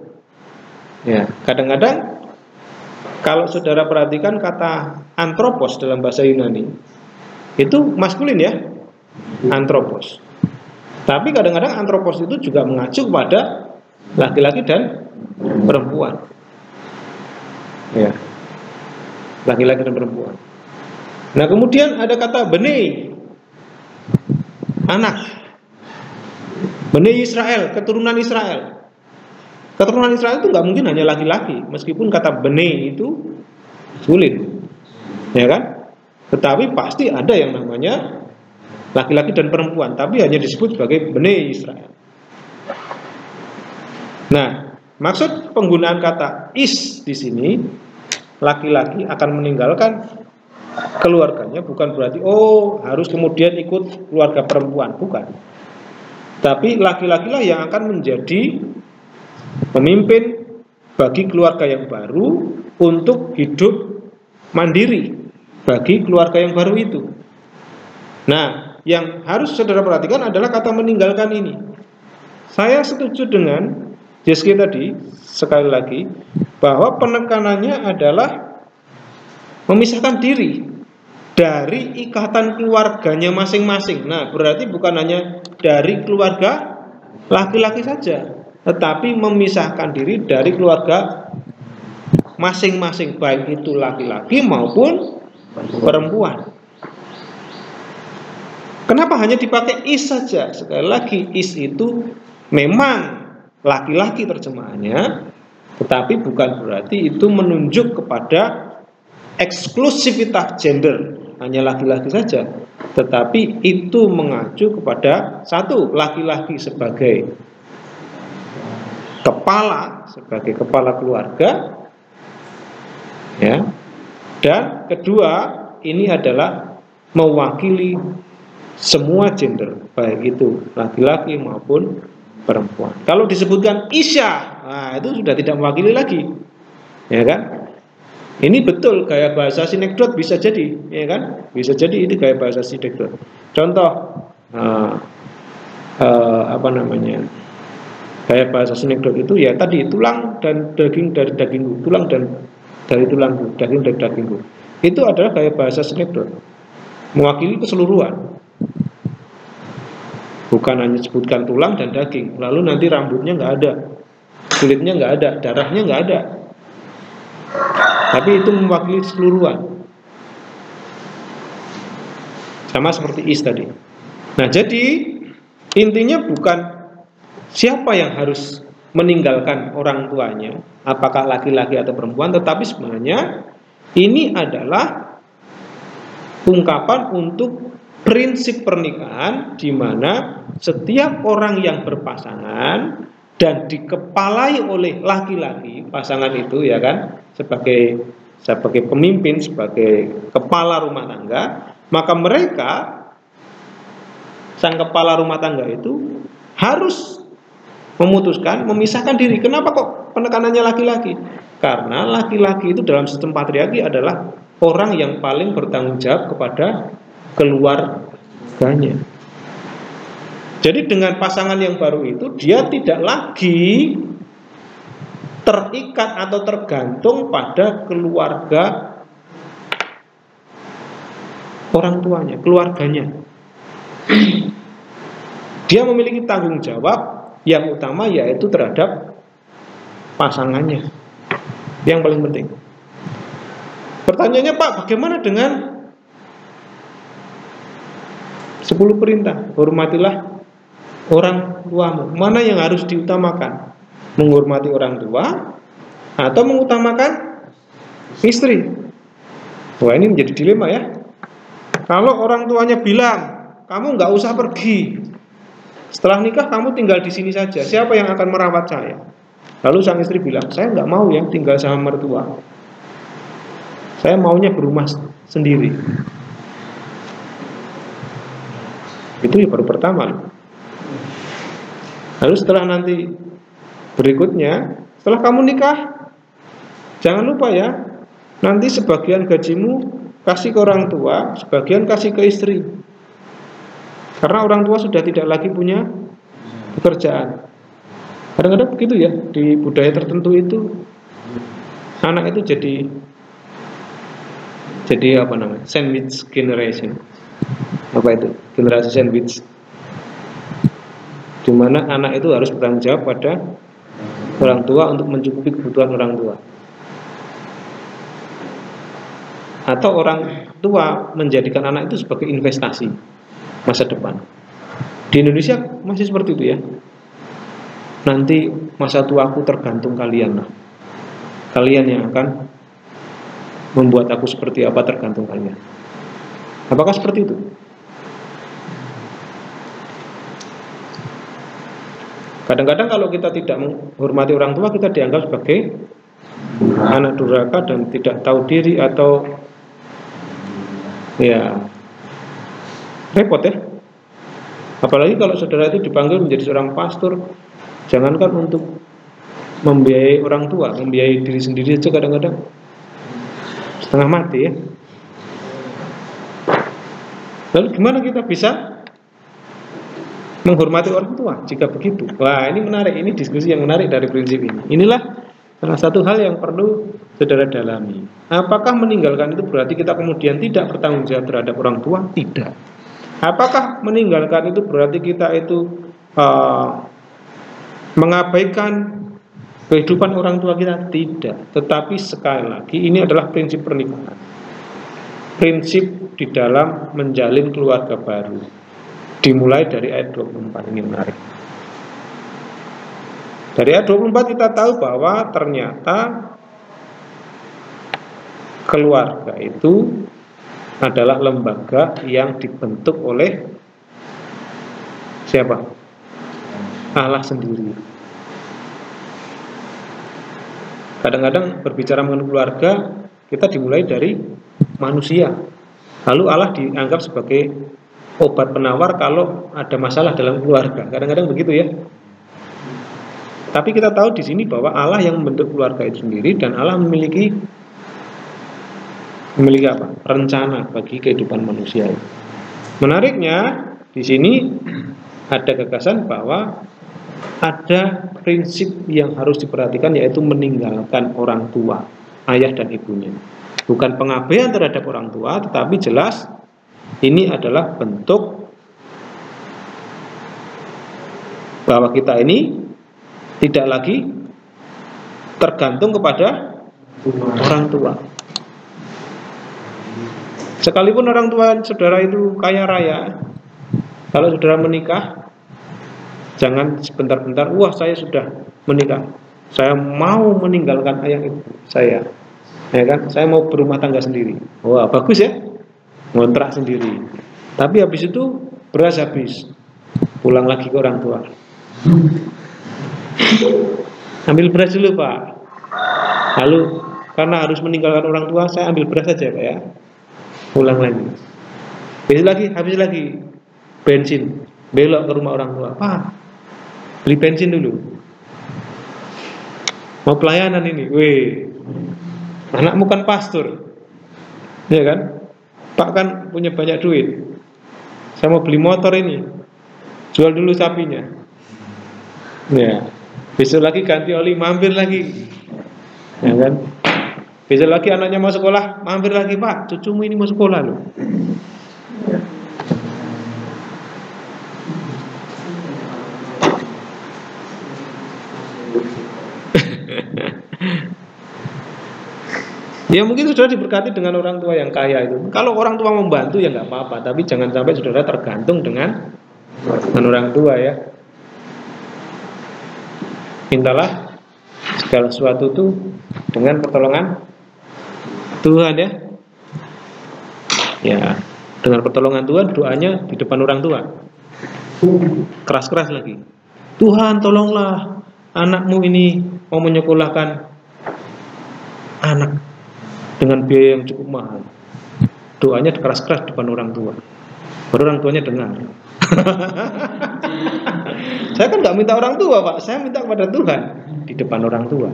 Ya, kadang-kadang kalau saudara perhatikan kata anthropos dalam bahasa Yunani itu maskulin ya, anthropos. Tapi kadang-kadang anthropos itu juga mengacu pada laki-laki dan perempuan. Ya, laki-laki dan perempuan. Nah kemudian ada kata bene, anak, bene Israel, keturunan Israel. Keturunan Israel itu nggak mungkin hanya laki-laki, meskipun kata bene itu sulit, ya kan? Tetapi pasti ada yang namanya laki-laki dan perempuan, tapi hanya disebut sebagai bene Israel. Nah, maksud penggunaan kata is di sini, laki-laki akan meninggalkan keluarganya, bukan berarti harus kemudian ikut keluarga perempuan, bukan. Tapi laki-laki lah yang akan menjadi pemimpin bagi keluarga yang baru untuk hidup mandiri bagi keluarga yang baru itu. Nah, yang harus saudara perhatikan adalah kata meninggalkan ini. Saya setuju dengan Jeski tadi, sekali lagi, bahwa penekanannya adalah memisahkan diri dari ikatan keluarganya masing-masing. Nah, berarti bukan hanya dari keluarga laki-laki saja, tetapi memisahkan diri dari keluarga masing-masing, baik itu laki-laki maupun perempuan. Kenapa hanya dipakai is saja? Sekali lagi, is itu memang laki-laki terjemahannya, tetapi bukan berarti itu menunjuk kepada eksklusivitas gender, hanya laki-laki saja. Tetapi itu mengacu kepada satu, laki-laki sebagai kepala keluarga, ya. Dan kedua, ini adalah mewakili semua gender, baik itu laki-laki maupun perempuan. Kalau disebutkan Isya, nah itu sudah tidak mewakili lagi, ya kan? Ini betul gaya bahasa sinekdot bisa jadi, ya kan? Bisa jadi itu gaya bahasa sinekdot. Contoh, gaya bahasa sinekdot itu ya tadi, tulang dan daging dari dagingku, tulang dan dari tulangku, daging dari dagingku. Itu adalah gaya bahasa sinekdot, mewakili keseluruhan. Bukan hanya sebutkan tulang dan daging, lalu nanti rambutnya nggak ada, kulitnya nggak ada, darahnya nggak ada. Tapi itu mewakili keseluruhan. Sama seperti is tadi. Nah, jadi intinya bukan siapa yang harus meninggalkan orang tuanya, apakah laki-laki atau perempuan, tetapi sebenarnya ini adalah ungkapan untuk prinsip pernikahan, di mana setiap orang yang berpasangan dan dikepalai oleh laki-laki, pasangan itu ya kan, sebagai pemimpin, sebagai kepala rumah tangga, maka mereka, sang kepala rumah tangga itu harus memutuskan, memisahkan diri. Kenapa kok penekanannya laki-laki? Karena laki-laki itu dalam sistem patriarki adalah orang yang paling bertanggung jawab kepada keluarganya. Jadi dengan pasangan yang baru itu, dia tidak lagi terikat atau tergantung pada keluarga orang tuanya, keluarganya. Dia memiliki tanggung jawab yang utama, yaitu terhadap pasangannya. Yang paling penting. Pertanyaannya, Pak, bagaimana dengan 10 perintah? Hormatilah orang tuamu. Mana yang harus diutamakan? Menghormati orang tua atau mengutamakan istri? Wah, ini menjadi dilema ya. Kalau orang tuanya bilang, kamu nggak usah pergi, setelah nikah kamu tinggal di sini saja, siapa yang akan merawat saya? Lalu sang istri bilang, saya nggak mau ya tinggal sama mertua, saya maunya berumah sendiri. Itu ya baru pertama. Lalu setelah nanti berikutnya, setelah kamu nikah, jangan lupa ya, nanti sebagian gajimu kasih ke orang tua, sebagian kasih ke istri. Karena orang tua sudah tidak lagi punya pekerjaan. Kadang-kadang begitu ya, di budaya tertentu itu anak itu jadi apa namanya? Sandwich generation. Apa itu? Generasi sandwich. Di mana anak itu harus bertanggung jawab pada orang tua untuk mencukupi kebutuhan orang tua. Atau orang tua menjadikan anak itu sebagai investasi masa depan. Di Indonesia masih seperti itu ya. Nanti masa tuaku tergantung kalian lah. Kalian yang akan membuat aku seperti apa tergantung kalian. Apakah seperti itu? Kadang-kadang kalau kita tidak menghormati orang tua, kita dianggap sebagai anak durhaka dan tidak tahu diri, atau ya repot ya. Apalagi kalau saudara itu dipanggil menjadi seorang pastor, jangankan untuk membiayai orang tua, membiayai diri sendiri saja kadang-kadang setengah mati ya. Lalu gimana kita bisa menghormati orang tua jika begitu? Wah, ini menarik, ini diskusi yang menarik dari prinsip ini. Inilah salah satu hal yang perlu saudara dalami. Apakah meninggalkan itu berarti kita kemudian tidak bertanggung jawab terhadap orang tua? Tidak. Apakah meninggalkan itu berarti kita itu mengabaikan kehidupan orang tua kita? Tidak. Tetapi sekali lagi, ini adalah prinsip pernikahan, prinsip di dalam menjalin keluarga baru. Dimulai dari ayat 24, ini menarik. Dari ayat 24 kita tahu bahwa ternyata keluarga itu adalah lembaga yang dibentuk oleh siapa? Allah sendiri. Kadang-kadang berbicara mengenai keluarga, kita dimulai dari manusia. Lalu Allah dianggap sebagai obat penawar kalau ada masalah dalam keluarga. Kadang-kadang begitu ya. Tapi kita tahu di sini bahwa Allah yang membentuk keluarga itu sendiri, dan Allah memiliki apa? Rencana bagi kehidupan manusia. Menariknya di sini ada gagasan bahwa ada prinsip yang harus diperhatikan, yaitu meninggalkan orang tua, ayah dan ibunya. Bukan pengabaian terhadap orang tua, tetapi jelas ini adalah bentuk bahwa kita ini tidak lagi tergantung kepada orang tua. Sekalipun orang tua saudara itu kaya raya, kalau saudara menikah, jangan sebentar-bentar, wah saya sudah menikah, saya mau meninggalkan ayah ibu saya, ya kan? Saya mau berumah tangga sendiri. Wah bagus ya, ngontrak sendiri. Tapi habis itu beras habis, pulang lagi ke orang tua. Ambil beras dulu Pak. Lalu karena harus meninggalkan orang tua, saya ambil beras saja Pak ya. Pulang lagi. Besok lagi, habis lagi bensin, belok ke rumah orang tua. Pak, beli bensin dulu. Mau pelayanan ini. Weh, anakmu kan pastor, ya kan? Pak kan punya banyak duit. Saya mau beli motor ini, jual dulu sapinya. Ya, besok lagi ganti oli, mampir lagi, ya kan? Besok lagi anaknya mau sekolah, mampir lagi Pak, cucumu ini mau sekolah loh. Ya mungkin saudara diberkati dengan orang tua yang kaya itu. Kalau orang tua membantu ya nggak apa-apa, tapi jangan sampai saudara tergantung dengan orang tua ya. Mintalah segala sesuatu itu dengan pertolongan Tuhan ya. Ya, dengan pertolongan Tuhan, doanya di depan orang tua. Keras-keras lagi. Tuhan tolonglah, anakmu ini mau menyekolahkan anak dengan biaya yang cukup mahal. Doanya keras-keras di depan orang tua. Baru orang tuanya dengar. Saya kan nggak minta orang tua Pak, saya minta kepada Tuhan di depan orang tua.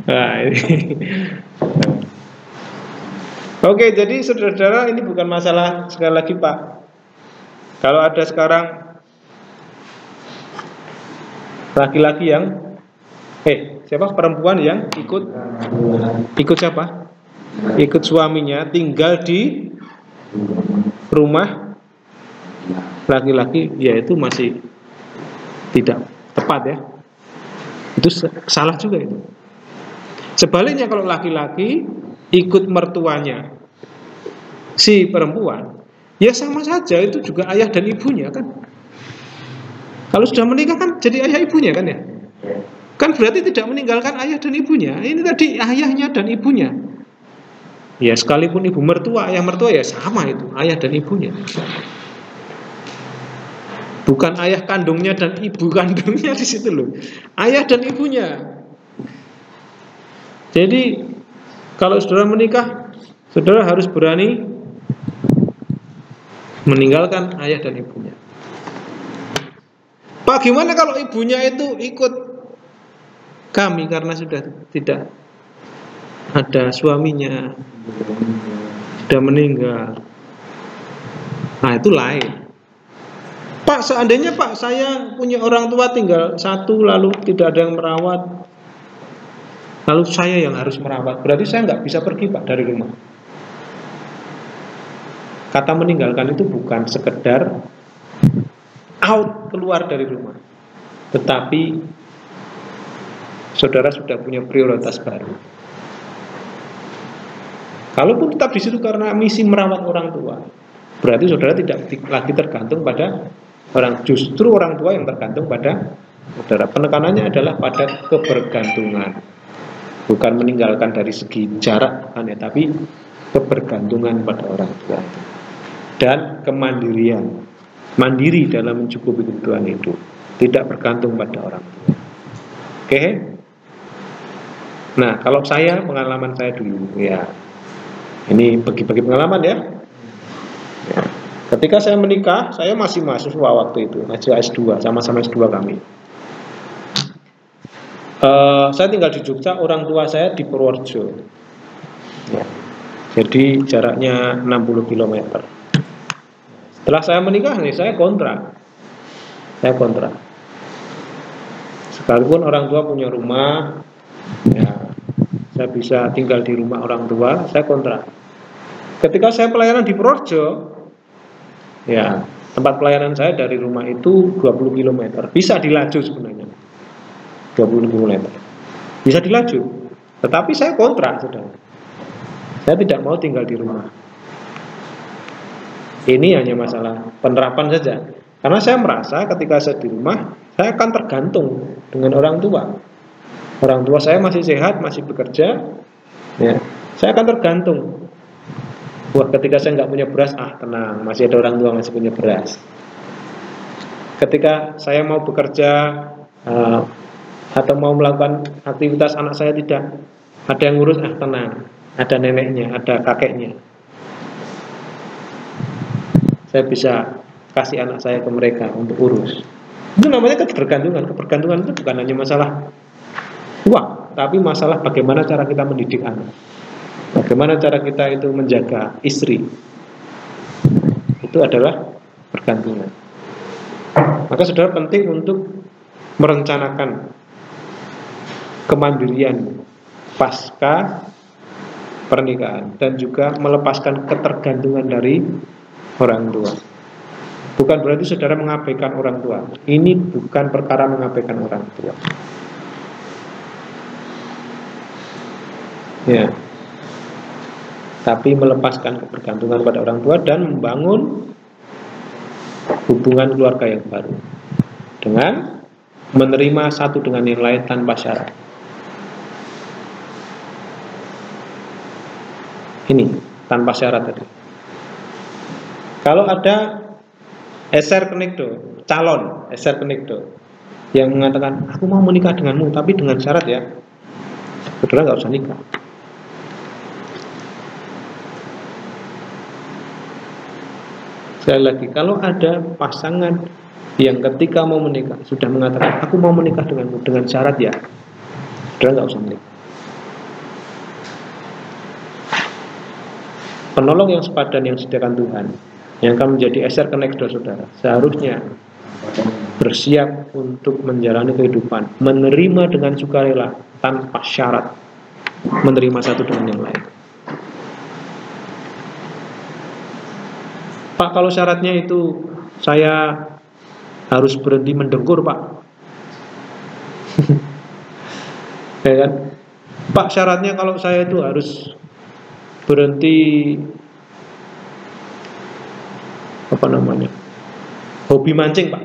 Nah, ini. Oke, jadi saudara-saudara, ini bukan masalah sekali lagi Pak. Kalau ada sekarang laki-laki yang siapa perempuan yang ikut siapa? Ikut suaminya tinggal di rumah laki-laki, yaitu masih tidak tepat ya. Itu salah juga itu. Sebaliknya kalau laki-laki ikut mertuanya si perempuan, ya sama saja, itu juga ayah dan ibunya kan. Kalau sudah menikah kan jadi ayah ibunya kan ya. Kan berarti tidak meninggalkan ayah dan ibunya. Ini tadi ayahnya dan ibunya. Ya sekalipun ibu mertua, ayah mertua ya sama itu, ayah dan ibunya. Bukan ayah kandungnya dan ibu kandungnya di situ loh. Ayah dan ibunya. Jadi kalau saudara menikah, saudara harus berani meninggalkan ayah dan ibunya. Pak, gimana kalau ibunya itu ikut kami karena sudah tidak ada suaminya, sudah meninggal? Nah itu lain. Pak, seandainya Pak saya punya orang tua tinggal satu, lalu tidak ada yang merawat, lalu saya yang harus merawat, berarti saya nggak bisa pergi Pak dari rumah. Kata meninggalkan itu bukan sekedar out, keluar dari rumah, tetapi saudara sudah punya prioritas baru. Kalaupun tetap di situ karena misi merawat orang tua, berarti saudara tidak lagi tergantung pada orang, justru orang tua yang tergantung pada saudara. Penekanannya adalah pada kebergantungan. Bukan meninggalkan dari segi jarak, bukan ya, tapi kebergantungan pada orang tua itu. Dan kemandirian, mandiri dalam mencukupi kebutuhan hidup, tidak bergantung pada orang tua. Oke? Nah, kalau saya, pengalaman saya dulu, ya, ini bagi-bagi pengalaman ya. Ketika saya menikah, saya masih mahasiswa waktu itu, masih S2, sama-sama S2 kami. Saya tinggal di Jogja, orang tua saya di Purworejo. Ya. Jadi jaraknya 60 km. Setelah saya menikah nih, saya kontrak. Sekalipun orang tua punya rumah, ya, saya bisa tinggal di rumah orang tua, saya kontrak. Ketika saya pelayanan di Purworejo, ya, tempat pelayanan saya dari rumah itu 20 km. Bisa dilaju sebenarnya. 20 km. Bisa dilaju. Tetapi saya kontrak, saudara. Saya tidak mau tinggal di rumah. Ini hanya masalah penerapan saja. Karena saya merasa ketika saya di rumah, saya akan tergantung dengan orang tua. Orang tua saya masih sehat, masih bekerja, ya, saya akan tergantung. Wah, ketika saya nggak punya beras, tenang, masih ada orang tua masih punya beras. Ketika saya mau bekerja atau mau melakukan aktivitas, anak saya tidak ada yang ngurus, tenang, ada neneknya, ada kakeknya. Saya bisa kasih anak saya ke mereka untuk urus. Itu namanya ketergantungan. Ketergantungan itu bukan hanya masalah uang, tapi masalah bagaimana cara kita mendidik anak, bagaimana cara kita itu menjaga istri. Itu adalah pergantungan. Maka saudara penting untuk merencanakan kemandirian pasca pernikahan dan juga melepaskan ketergantungan dari orang tua. Bukan berarti saudara mengabaikan orang tua. Ini bukan perkara mengabaikan orang tua. Ya. Tapi melepaskan ketergantungan pada orang tua dan membangun hubungan keluarga yang baru dengan menerima satu dengan yang lain tanpa syarat. Ini tanpa syarat tadi. Kalau ada eser kenikdo, calon eser kenikdo yang mengatakan aku mau menikah denganmu tapi dengan syarat ya, saudara nggak usah nikah. Sekali lagi, kalau ada pasangan yang ketika mau menikah sudah mengatakan aku mau menikah denganmu dengan syarat ya, saudara nggak usah menikah. Penolong yang sepadan yang disediakan Tuhan, yang akan menjadi eser kenekdo saudara, seharusnya bersiap untuk menjalani kehidupan, menerima dengan sukarela tanpa syarat, menerima satu dengan yang lain. Pak, kalau syaratnya itu saya harus berhenti mendengkur, Pak. Ya kan? Pak, syaratnya kalau saya itu harus berhenti hobi mancing, Pak.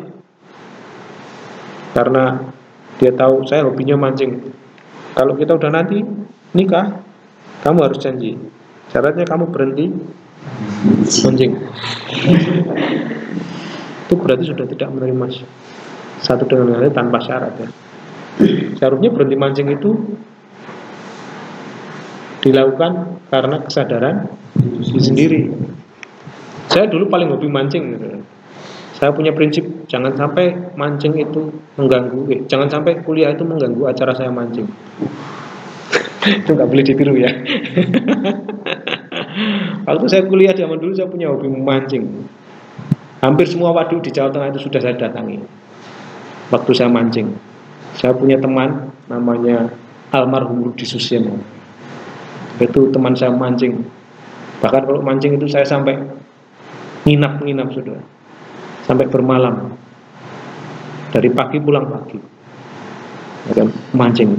Karena dia tahu saya hobinya mancing. Kalau kita udah nanti nikah, kamu harus janji, syaratnya kamu berhenti mancing. Itu berarti sudah tidak menerima satu dengan yang lain tanpa syarat ya. Seharusnya berhenti mancing itu dilakukan karena kesadaran diri sendiri. Saya dulu paling hobi mancing. Saya punya prinsip jangan sampai mancing itu mengganggu, jangan sampai kuliah itu mengganggu acara saya mancing. Itu nggak boleh ditiru ya. Waktu saya kuliah zaman dulu saya punya hobi memancing. Hampir semua waduk di Jawa Tengah itu sudah saya datangi. Waktu saya mancing, saya punya teman namanya almarhum Rudi Suseno. Itu teman saya mancing. Bahkan kalau mancing itu saya sampai nginap saudara, sampai bermalam. Dari pagi pulang pagi, mancing.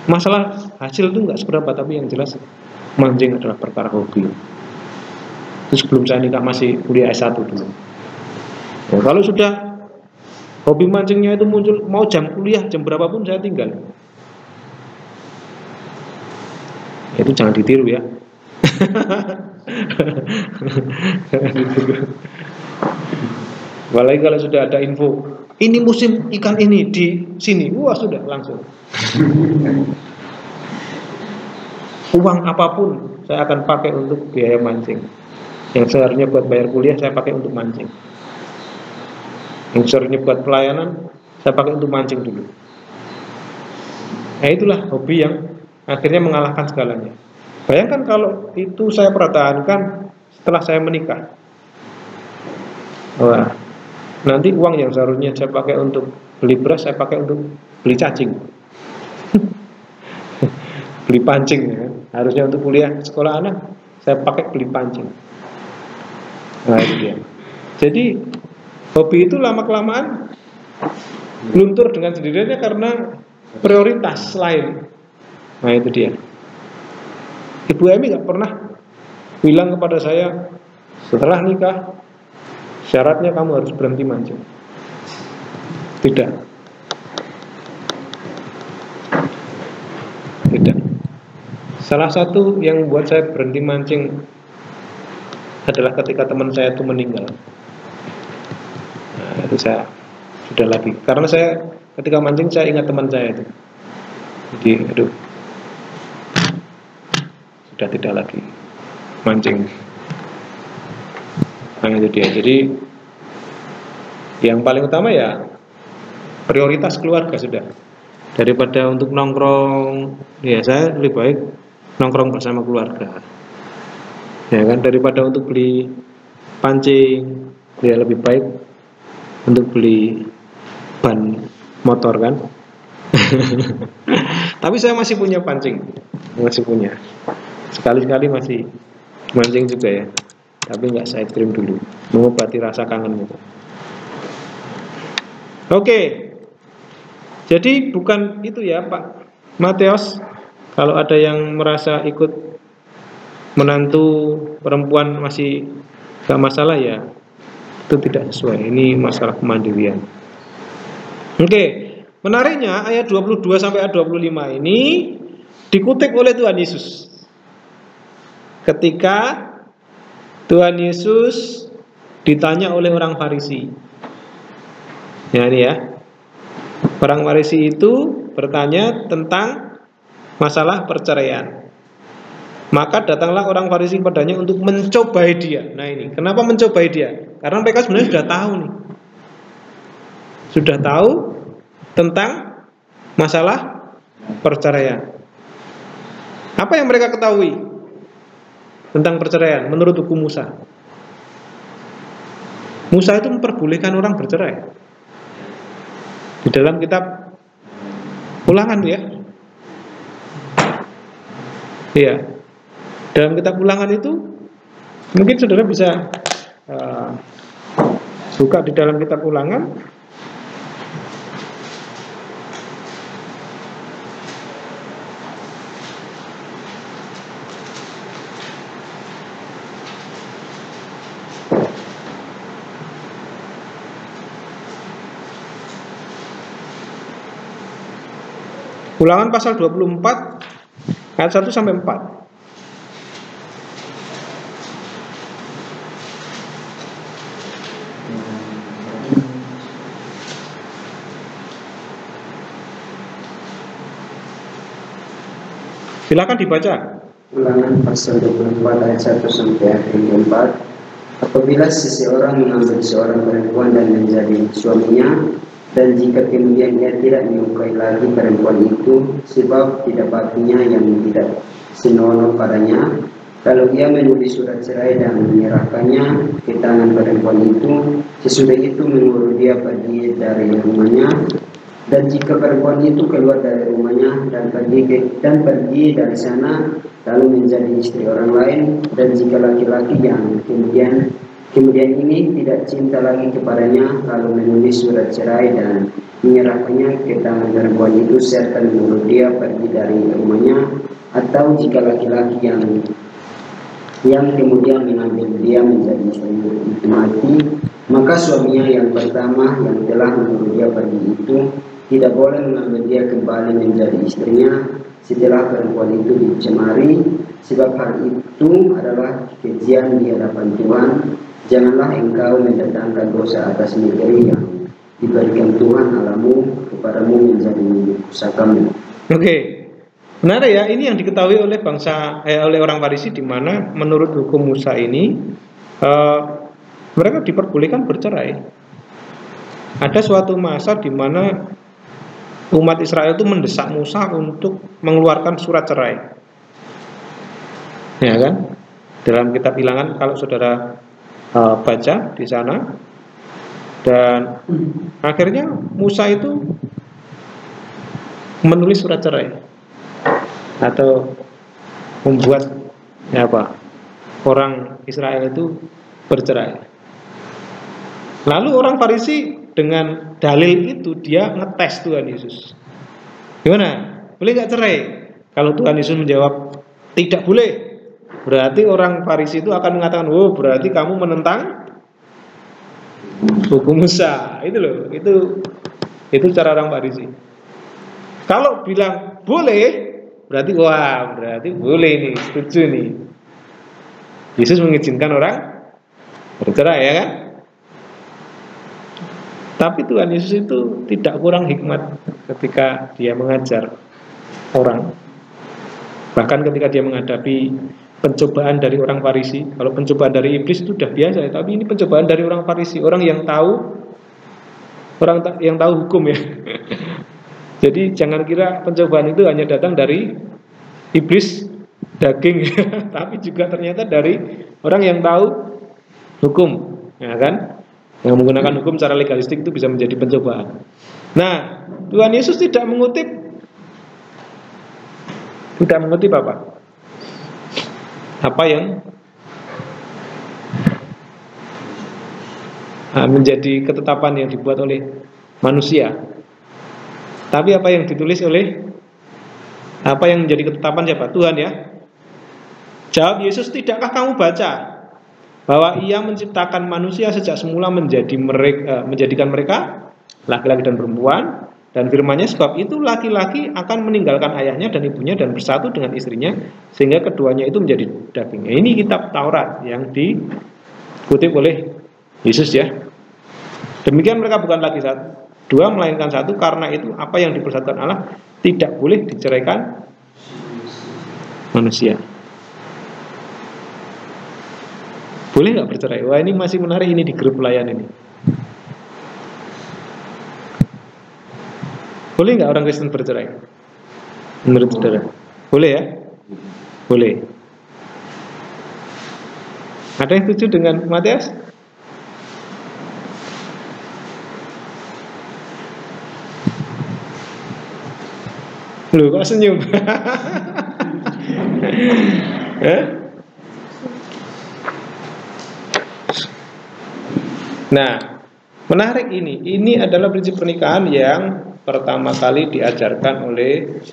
Masalah hasil itu nggak seberapa, tapi yang jelas mancing adalah perkara hobi. Itu sebelum saya nikah masih kuliah S1 dulu. Ya, kalau sudah hobi mancingnya itu muncul, mau jam kuliah jam berapapun saya tinggal. Itu jangan ditiru ya. Apalagi kalau sudah ada info ini musim ikan ini di sini, wah sudah langsung. Uang apapun saya akan pakai untuk biaya mancing. Yang seharusnya buat bayar kuliah saya pakai untuk mancing. Yang seharusnya buat pelayanan saya pakai untuk mancing dulu. Nah itulah hobi yang akhirnya mengalahkan segalanya. Bayangkan kalau itu saya pertahankan setelah saya menikah. Wah, nanti uang yang seharusnya saya pakai untuk beli beras saya pakai untuk beli cacing. Beli pancing ya. Harusnya untuk kuliah sekolah anak saya pakai beli pancing. Nah itu dia. Jadi hobi itu lama-kelamaan luntur dengan sendirinya karena prioritas lain. Nah itu dia. Ibu Emi gak pernah bilang kepada saya setelah nikah syaratnya kamu harus berhenti mancing. Tidak. Tidak. Salah satu yang membuat saya berhenti mancing adalah ketika teman saya itu meninggal. Nah, itu saya sudah lagi. Karena saya ketika mancing saya ingat teman saya itu. Jadi, aduh, sudah tidak lagi mancing. Nah itu dia. Jadi yang paling utama ya prioritas keluarga sudah. Daripada untuk nongkrong, ya saya lebih baik nongkrong bersama keluarga. Ya kan, daripada untuk beli pancing, ya lebih baik untuk beli ban motor kan. Tapi saya masih punya pancing, masih punya. Sekali-sekali masih mancing juga ya. Tapi nggak saya kirim dulu, mengobati rasa kangen itu. Oke, jadi bukan itu ya Pak Mateos. Kalau ada yang merasa ikut menantu perempuan masih gak masalah ya, itu tidak sesuai. Ini masalah kemandirian. Oke, menariknya ayat 22 sampai ayat 25 ini dikutip oleh Tuhan Yesus. Ketika Tuhan Yesus ditanya oleh orang Farisi. Ya ini ya. Orang Farisi itu bertanya tentang masalah perceraian. Maka datanglah orang Farisi padanya untuk mencobai dia. Nah ini, kenapa mencobai dia? Karena mereka sebenarnya sudah tahu nih. Sudah tahu tentang masalah perceraian. Apa yang mereka ketahui tentang perceraian menurut hukum Musa? Musa itu memperbolehkan orang bercerai. Di dalam kitab Ulangan ya. Iya. Dalam kitab Ulangan itu mungkin saudara bisa buka di dalam kitab Ulangan. Ulangan pasal 24 ayat 1 sampai 4. Silakan dibaca. Ulangan pasal 24 ayat 1 sampai ayat 4. Apabila seseorang mengambil seorang perempuan dan menjadi suaminya, dan jika kemudian ia tidak menyukai lagi perempuan itu, sebab didapatinya yang tidak senonoh padanya, kalau ia menulis surat cerai dan menyerahkannya ke tangan perempuan itu, sesudah itu menyuruh dia pergi dari rumahnya. Dan jika perempuan itu keluar dari rumahnya dan pergi dari sana, lalu menjadi istri orang lain, dan jika laki-laki yang kemudian ini tidak cinta lagi kepadanya, lalu menulis surat cerai dan menyerahkannya ke tangan perempuan itu serta menyuruh dia pergi dari rumahnya, atau jika laki-laki yang kemudian mengambil dia menjadi istri itu mati, maka suaminya yang pertama yang telah menyuruh dia pergi itu tidak boleh mengambil dia kembali menjadi istrinya setelah perempuan itu dicemari, sebab hal itu adalah kejian di hadapan Tuhan. Janganlah engkau mendatangkan dosa atas negeri yang diberikan Tuhan Allahmu kepadamu menjadi pusakamu. Oke, menarik ya. Ini yang diketahui oleh oleh orang Farisi, di mana menurut hukum Musa ini mereka diperbolehkan bercerai. Ada suatu masa di mana umat Israel itu mendesak Musa untuk mengeluarkan surat cerai, ya kan? Dalam kitab Bilangan, kalau saudara baca di sana, dan akhirnya Musa itu menulis surat cerai atau membuat orang Israel itu bercerai. Lalu orang Farisi dengan dalil itu dia ngetes Tuhan Yesus. Gimana? Boleh nggak cerai? Kalau Tuhan Yesus menjawab tidak boleh, berarti orang Farisi itu akan mengatakan, oh berarti kamu menentang hukum Musa. Itu loh, itu cara orang Farisi. Kalau bilang boleh, berarti wah, berarti boleh nih, setuju nih. Yesus mengizinkan orang bercerai, ya kan? Tapi Tuhan Yesus itu tidak kurang hikmat ketika dia mengajar orang. Bahkan ketika dia menghadapi pencobaan dari orang Farisi. Kalau pencobaan dari iblis itu sudah biasa, tapi ini pencobaan dari orang Farisi, orang yang tahu hukum ya. Jadi jangan kira pencobaan itu hanya datang dari iblis daging, tapi juga ternyata dari orang yang tahu hukum, ya kan? Yang menggunakan hukum secara legalistik itu bisa menjadi pencobaan. Nah, Tuhan Yesus tidak mengutip apa yang menjadi ketetapan yang dibuat oleh manusia. Tapi apa yang ditulis oleh, apa yang menjadi ketetapan siapa? Tuhan, ya. Jawab Yesus, tidakkah kamu baca bahwa Ia menciptakan manusia sejak semula menjadikan mereka laki-laki dan perempuan, dan firman-Nya, sebab itu laki-laki akan meninggalkan ayahnya dan ibunya dan bersatu dengan istrinya sehingga keduanya itu menjadi daging. Ini kitab Taurat yang dikutip oleh Yesus, ya. Demikian mereka bukan lagi dua melainkan satu, karena itu apa yang dipersatukan Allah tidak boleh diceraikan manusia. Boleh nggak bercerai? Wah, ini masih menarik ini di grup pelayan ini. Boleh nggak orang Kristen bercerai? Menurut saudara? Boleh, ya? Boleh. Ada yang setuju dengan Matias? Loh, kok senyum? Nah, menarik ini. Ini adalah prinsip pernikahan yang pertama kali diajarkan oleh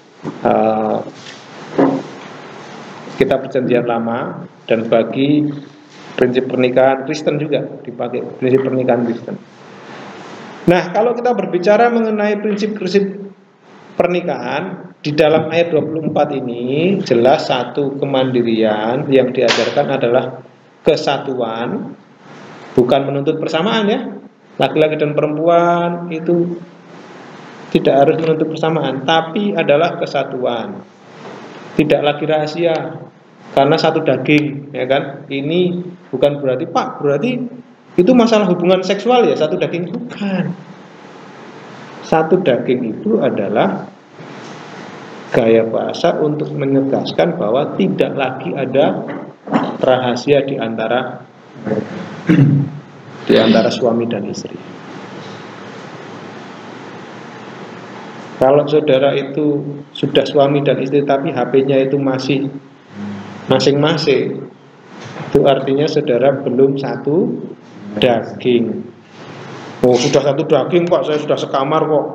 kitab Perjanjian Lama, dan bagi prinsip pernikahan Kristen juga dipakai prinsip pernikahan Kristen. Nah, kalau kita berbicara mengenai prinsip-prinsip pernikahan di dalam ayat 24 ini, jelas satu kemandirian yang diajarkan adalah kesatuan, bukan menuntut persamaan, ya. Laki-laki dan perempuan itu tidak harus menuntut persamaan, tapi adalah kesatuan. Tidak lagi rahasia karena satu daging, ya kan? Ini bukan berarti, Pak, berarti itu masalah hubungan seksual ya, satu daging. Bukan. Satu daging itu adalah gaya bahasa untuk menegaskan bahwa tidak lagi ada rahasia di antara suami dan istri. Kalau saudara itu sudah suami dan istri tapi HP-nya itu masih masing-masing, itu artinya saudara belum satu daging. Oh, sudah satu daging Pak, saya sudah sekamar kok.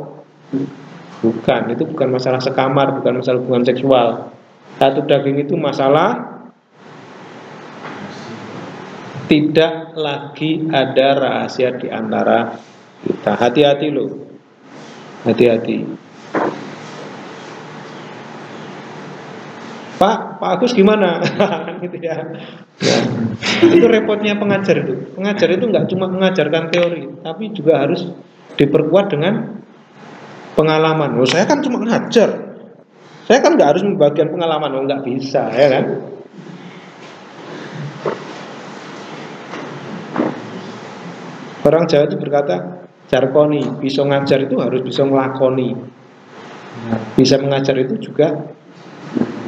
Bukan, itu bukan masalah sekamar, bukan masalah hubungan seksual. Satu daging itu masalah tidak lagi ada rahasia di antara kita. Hati-hati loh. Hati-hati. Pak Agus gimana? Gitu ya. Ya. Itu repotnya pengajar itu. Pengajar itu nggak cuma mengajarkan teori, tapi juga harus diperkuat dengan pengalaman. Oh, saya kan cuma ngajar. Saya kan nggak harus membagikan pengalaman. Oh, nggak bisa, ya kan? Orang Jawa itu berkata, jarkoni, bisa ngajar itu harus bisa ngelakoni. Bisa mengajar itu juga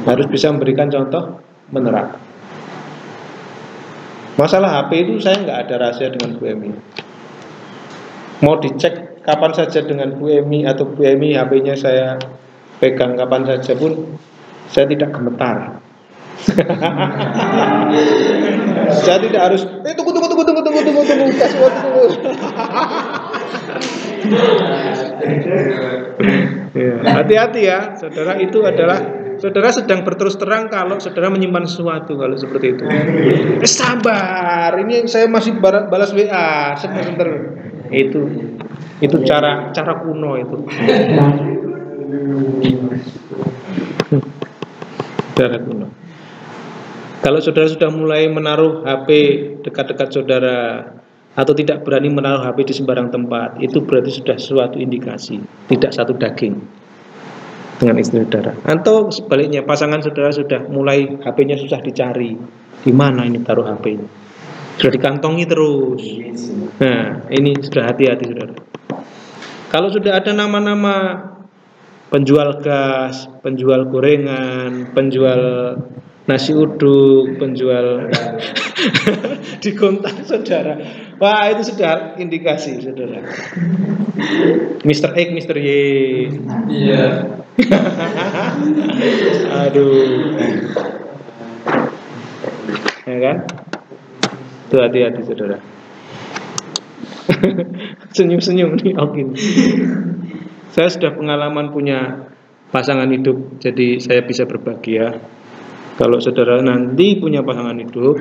harus bisa memberikan contoh menerapkan. Masalah HP itu saya nggak ada rahasia dengan Bu Emi. Mau dicek kapan saja dengan Bu Emi atau Bu Emi HP-nya saya pegang kapan saja pun saya tidak gemetar. Saya tidak harus tunggu kasih waktu tunggu. Ya, hati-hati ya, saudara, itu adalah saudara sedang berterus terang kalau saudara menyimpan sesuatu kalau seperti itu. Sabar, ini saya masih balas WA sebentar. Itu cara kuno itu. Cara kuno. Kalau saudara sudah mulai menaruh HP dekat-dekat saudara atau tidak berani menaruh HP di sembarang tempat, itu berarti sudah suatu indikasi tidak satu daging dengan istri saudara. Atau sebaliknya, pasangan saudara sudah mulai HP-nya susah dicari, di mana ini taruh HP-nya, sudah dikantongi terus. Nah, ini sudah hati-hati saudara. Kalau sudah ada nama-nama penjual gas, penjual gorengan, penjual nasi uduk, penjual di kontak saudara, wah itu sudah indikasi saudara. Mr. X, Mr. Y. Iya. Aduh. Ya kan? Itu hati-hati saudara. Senyum-senyum nih Okin. Saya sudah pengalaman punya pasangan hidup, jadi saya bisa berbagi ya. Kalau saudara nanti punya pasangan hidup,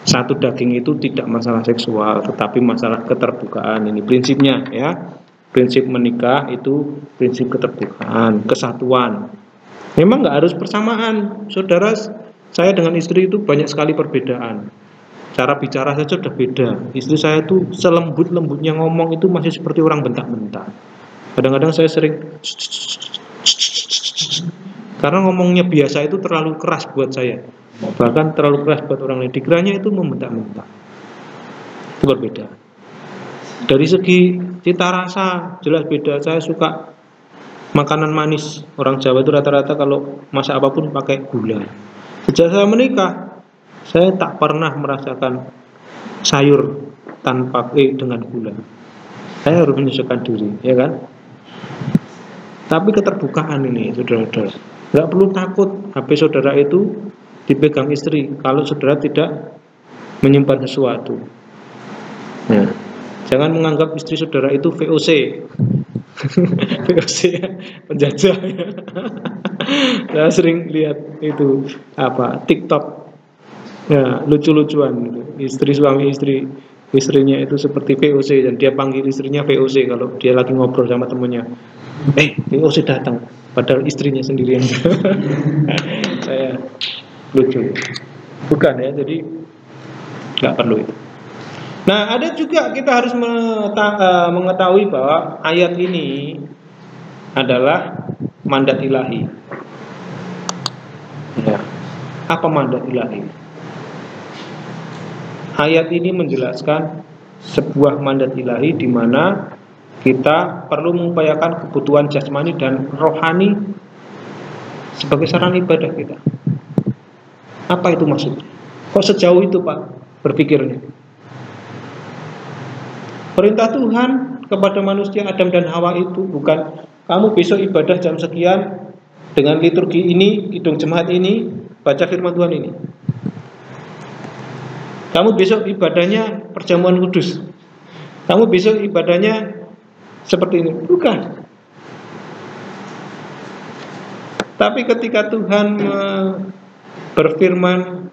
satu daging itu tidak masalah seksual, tetapi masalah keterbukaan. Ini prinsipnya ya. Prinsip menikah itu prinsip keterbukaan, kesatuan. Memang nggak harus bersamaan, saudara. Saya dengan istri itu banyak sekali perbedaan. Cara bicara saja sudah beda. Istri saya itu selembut-lembutnya ngomong itu masih seperti orang bentak-bentak. Kadang-kadang saya sering karena ngomongnya biasa itu terlalu keras buat saya, bahkan terlalu keras buat orang lain. Dikiranya itu membentak-bentak. Itu berbeda. Dari segi cita rasa jelas beda. Saya suka makanan manis. Orang Jawa itu rata-rata kalau masak apapun pakai gula. Sejak saya menikah, saya tak pernah merasakan sayur tanpa dengan gula. Saya harus menyesuaikan diri, ya kan? Tapi keterbukaan ini, saudara-saudara. Nggak perlu takut HP saudara itu dipegang istri kalau saudara tidak menyimpan sesuatu. Nah, jangan menganggap istri saudara itu VOC. VOC ya, penjajah ya. Saya sering lihat itu TikTok ya, lucu-lucuan gitu. Istri suami istrinya itu seperti VOC dan dia panggil istrinya VOC kalau dia lagi ngobrol sama temennya. VOC datang, padahal istrinya sendirian. Saya lucu. Bukan ya, jadi nggak perlu itu. Nah, ada juga kita harus mengetahui bahwa ayat ini adalah mandat ilahi. Ya. Apa mandat ilahi? Ayat ini menjelaskan sebuah mandat ilahi di mana kita perlu mengupayakan kebutuhan jasmani dan rohani sebagai sarana ibadah kita. Apa itu maksudnya? Kok sejauh itu Pak berpikirnya? Perintah Tuhan kepada manusia Adam dan Hawa itu bukan kamu besok ibadah jam sekian dengan liturgi ini, hidung jemaat ini, baca firman Tuhan ini. Kamu besok ibadahnya perjamuan kudus. Kamu besok ibadahnya seperti ini. Bukan. Tapi ketika Tuhan berfirman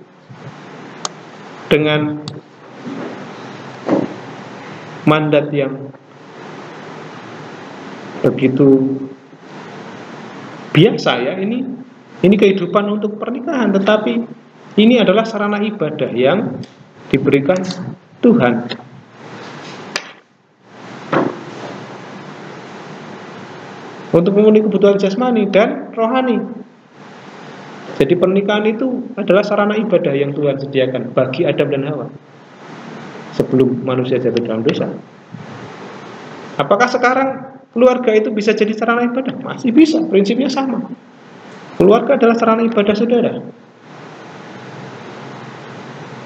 dengan mandat yang begitu biasa ya, ini kehidupan untuk pernikahan, tetapi ini adalah sarana ibadah yang diberikan Tuhan. Untuk memenuhi kebutuhan jasmani dan rohani. Jadi pernikahan itu adalah sarana ibadah yang Tuhan sediakan bagi Adam dan Hawa sebelum manusia jatuh dalam dosa. Apakah sekarang keluarga itu bisa jadi sarana ibadah? Masih bisa, prinsipnya sama. Keluarga adalah sarana ibadah saudara.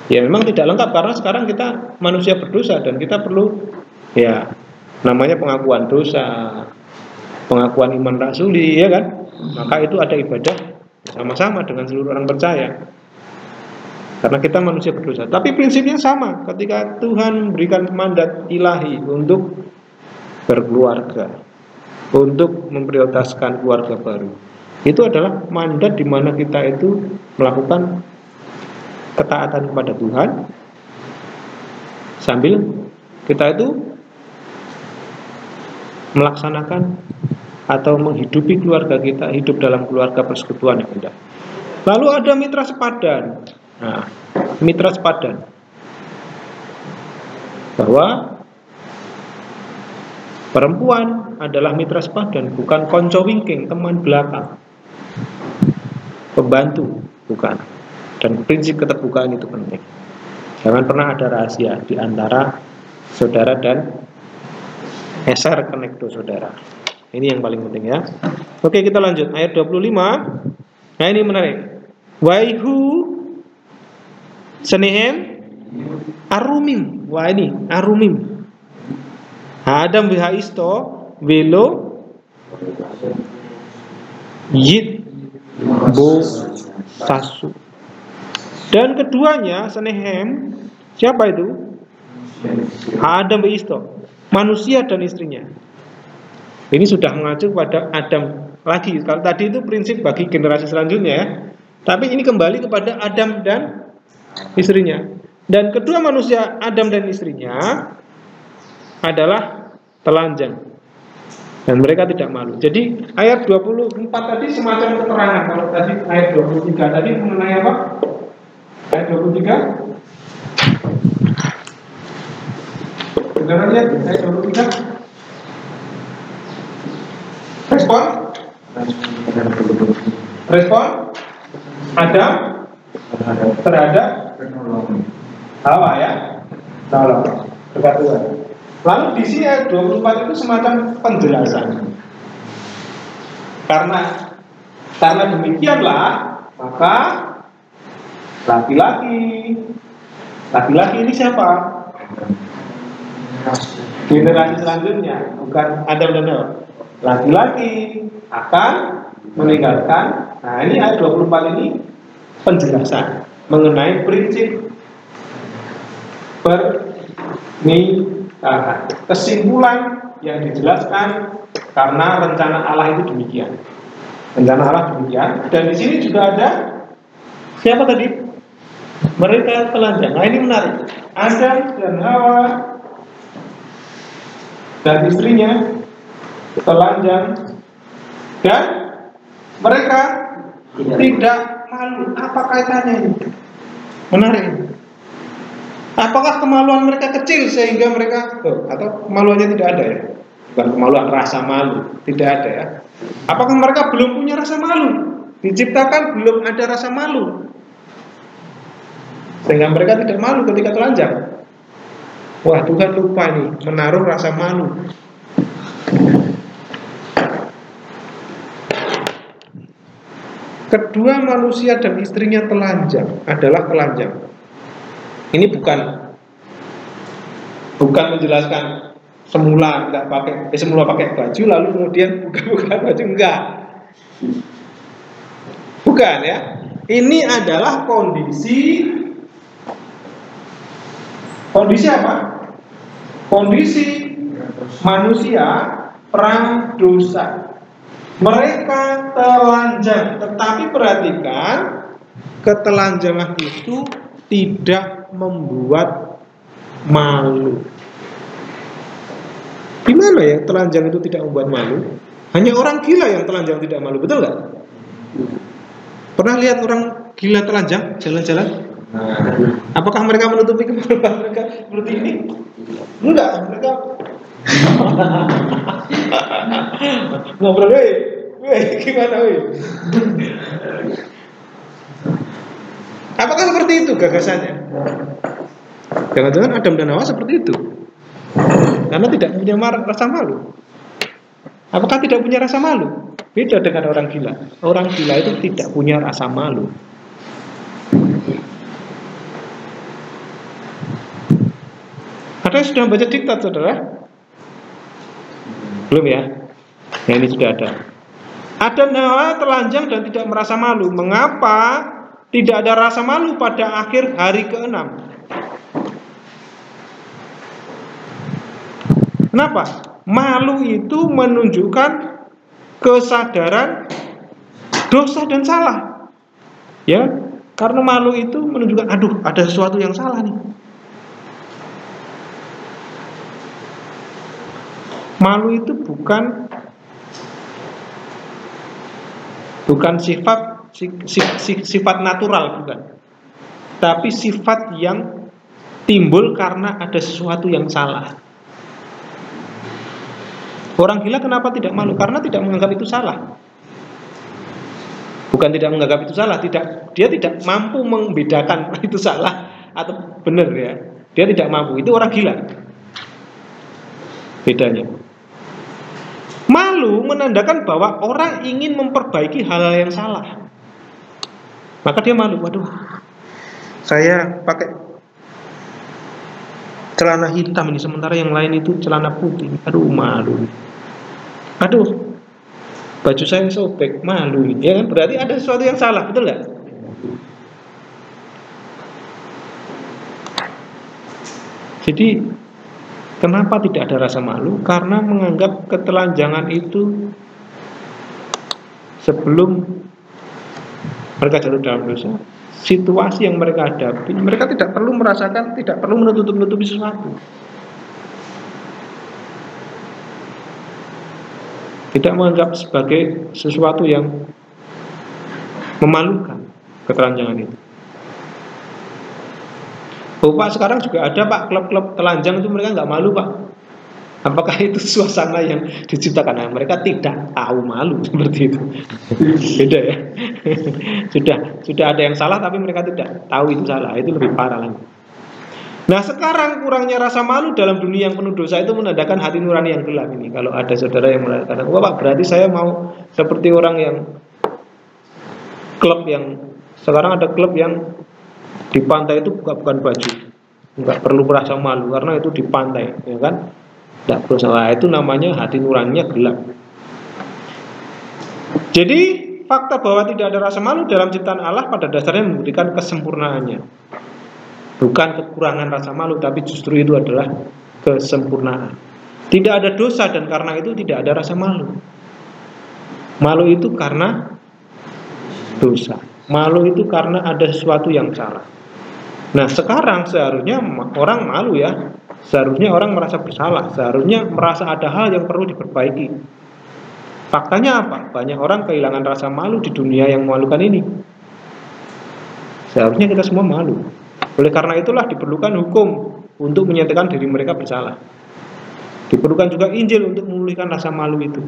Ya memang tidak lengkap karena sekarang kita manusia berdosa dan kita perlu ya namanya pengakuan dosa, pengakuan iman rasuli, ya kan? Maka itu ada ibadah sama-sama dengan seluruh orang percaya. Karena kita manusia berdosa. Tapi prinsipnya sama. Ketika Tuhan memberikan mandat ilahi untuk berkeluarga, untuk memprioritaskan keluarga baru, itu adalah mandat di mana kita itu melakukan ketaatan kepada Tuhan sambil kita itu melaksanakan atau menghidupi keluarga kita, hidup dalam keluarga persekutuan yang indah. Lalu ada mitra sepadan. Nah, mitra sepadan bahwa perempuan adalah mitra sepadan, bukan konco wingking, teman belakang, pembantu, bukan. Dan prinsip keterbukaan itu penting. Jangan pernah ada rahasia di antara saudara dan eser konekto saudara. Ini yang paling penting ya. Oke, kita lanjut ayat 25. Nah, ini menarik. Waihu senehem arumim. Wah, ini arumim. Adam biha isto velo yit bo sasu. Dan keduanya senehem, siapa itu? Adam biha isto, manusia dan istrinya. Ini sudah mengacu pada Adam lagi. Kalau tadi itu prinsip bagi generasi selanjutnya ya. Tapi ini kembali kepada Adam dan istrinya. Dan kedua manusia Adam dan istrinya adalah telanjang. Dan mereka tidak malu. Jadi ayat 24 tadi semacam keterangan. Kalau tadi ayat 23 tadi mengenai apa? Ayat 23. Sebenarnya ayat 23. Respon Adam terhadap Hawa ya, tolong dekat Tuhan. Lalu di sini ayat 24 itu semacam penjelasan. Karena demikianlah maka laki-laki ini siapa? Generasi selanjutnya, bukan Adam dan Hawa. Laki-laki akan meninggalkan. Nah, ini ayat 24 ini penjelasan mengenai prinsip pernikahan. Kesimpulan yang dijelaskan karena rencana Allah itu demikian. Rencana Allah demikian. Dan di sini juga ada siapa tadi? Mereka telanjang. Nah, ini menarik. Adam dan Hawa dan istrinya telanjang dan mereka tidak malu. Apa kaitannya ini? Menarik. Apakah kemaluan mereka kecil sehingga mereka atau kemaluannya tidak ada ya? Bukan kemaluan, rasa malu tidak ada ya. Apakah mereka belum punya rasa malu? Diciptakan belum ada rasa malu sehingga mereka tidak malu ketika telanjang. Wah, Tuhan lupa nih menaruh rasa malu. Kedua manusia dan istrinya telanjang adalah telanjang. Ini bukan menjelaskan semula nggak pakai semula pakai baju lalu kemudian buka baju, enggak. Bukan ya. Ini adalah kondisi apa? Kondisi manusia perang dosa. Mereka telanjang, tetapi perhatikan, ketelanjangan itu tidak membuat malu. Gimana ya telanjang itu tidak membuat malu? Hanya orang gila yang telanjang tidak malu, betul nggak? Pernah lihat orang gila telanjang jalan-jalan? Apakah mereka menutupi kepala mereka seperti ini? Enggak, mereka ngobrol, gimana, Apakah seperti itu gagasannya? Jangan-jangan Adam dan Hawa seperti itu, karena tidak punya rasa malu. Apakah tidak punya rasa malu? Beda dengan orang gila. Orang gila itu tidak punya rasa malu. Ada yang sudah baca diktat, saudara? Belum ya? Nah, ini sudah ada. Adam dan Hawa telanjang dan tidak merasa malu. Mengapa tidak ada rasa malu pada akhir hari ke-6? Kenapa? Malu itu menunjukkan kesadaran dosa dan salah. Ya, karena malu itu menunjukkan, aduh, ada sesuatu yang salah nih. Malu itu bukan sifat natural, bukan. Tapi sifat yang timbul karena ada sesuatu yang salah. Orang gila kenapa tidak malu? Karena tidak menganggap itu salah. Bukan tidak menganggap itu salah, dia tidak mampu membedakan itu salah atau benar, ya. Dia tidak mampu. Itu orang gila. Bedanya. Malu menandakan bahwa orang ingin memperbaiki hal-hal yang salah. Maka dia malu. Waduh, saya pakai celana hitam ini, sementara yang lain itu celana putih. Aduh, malu. Aduh, baju saya sobek, malu. Ya kan? Berarti ada sesuatu yang salah, betul nggak? Jadi kenapa tidak ada rasa malu? Karena menganggap ketelanjangan itu sebelum mereka jatuh dalam dosa, situasi yang mereka hadapi, mereka tidak perlu merasakan, tidak perlu menutupi sesuatu. Tidak menganggap sebagai sesuatu yang memalukan ketelanjangan itu. Oh Pak, sekarang juga ada Pak klub-klub telanjang itu, mereka nggak malu Pak. Apakah itu suasana yang diciptakan? Nah, mereka tidak tahu malu seperti itu. Beda ya. Sudah ada yang salah tapi mereka tidak tahu itu salah. Itu lebih parah lagi. Nah, sekarang kurangnya rasa malu dalam dunia yang penuh dosa itu menandakan hati nurani yang gelap ini. Kalau ada saudara yang mengatakan, wah Pak, berarti saya mau seperti orang yang klub yang sekarang ada klub yang di pantai itu bukan baju, nggak perlu merasa malu karena itu di pantai, ya kan? Tidak perlu salah. Itu namanya hati nuraninya gelap. Jadi fakta bahwa tidak ada rasa malu dalam ciptaan Allah pada dasarnya membuktikan kesempurnaannya. Bukan kekurangan rasa malu, tapi justru itu adalah kesempurnaan. Tidak ada dosa dan karena itu tidak ada rasa malu. Malu itu karena dosa. Malu itu karena ada sesuatu yang salah. Nah, sekarang seharusnya orang malu ya. Seharusnya orang merasa bersalah. Seharusnya merasa ada hal yang perlu diperbaiki. Faktanya apa? Banyak orang kehilangan rasa malu di dunia yang memalukan ini. Seharusnya kita semua malu. Oleh karena itulah diperlukan hukum untuk menyatakan diri mereka bersalah. Diperlukan juga Injil untuk memulihkan rasa malu itu.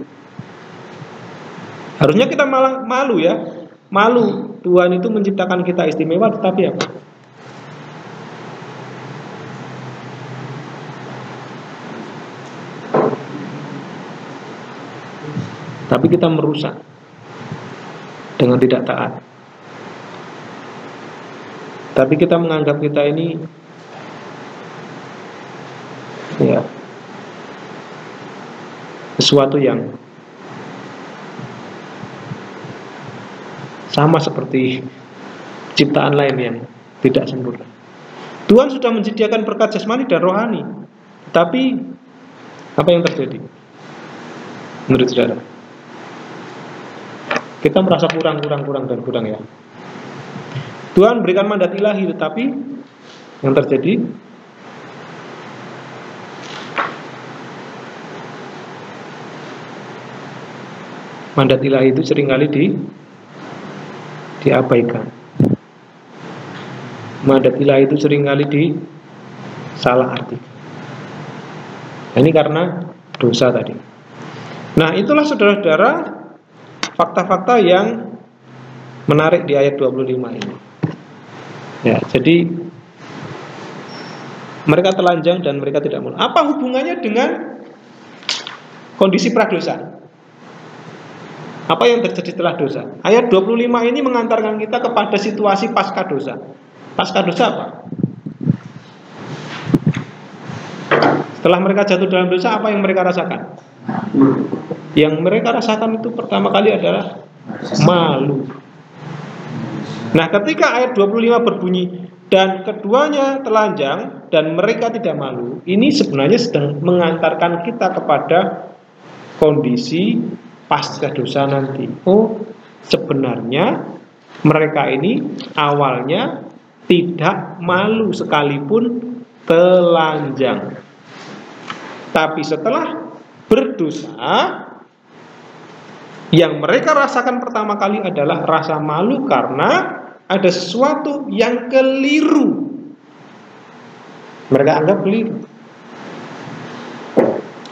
Harusnya kita malah malu ya. Malu, Tuhan itu menciptakan kita istimewa, tetapi apa? Tapi kita merusak dengan tidak taat. Tapi kita menganggap kita ini ya sesuatu yang sama seperti ciptaan lain yang tidak sempurna. Tuhan sudah menyediakan berkat jasmani dan rohani. Tapi apa yang terjadi? Menurut saudara, kita merasa kurang ya. Tuhan berikan mandat ilahi, tetapi yang terjadi Mandat ilahi itu seringkali diabaikan. Mandat ilahi itu seringkali disalah artikan. Ini karena dosa tadi. Nah, itulah saudara-saudara fakta-fakta yang menarik di ayat 25 ini. Ya, jadi mereka telanjang dan mereka tidak malu. Apa hubungannya dengan kondisi pradosa? Apa yang terjadi setelah dosa? Ayat 25 ini mengantarkan kita kepada situasi pasca dosa. Pasca dosa apa? Setelah mereka jatuh dalam dosa, apa yang mereka rasakan? Yang mereka rasakan itu pertama kali adalah malu. Nah, ketika ayat 25 berbunyi dan keduanya telanjang dan mereka tidak malu, ini sebenarnya sedang mengantarkan kita kepada kondisi pasca dosa nanti. Oh, sebenarnya mereka ini awalnya tidak malu sekalipun telanjang. Tapi setelah berdosa, yang mereka rasakan pertama kali adalah rasa malu karena ada sesuatu yang keliru. Mereka anggap keliru.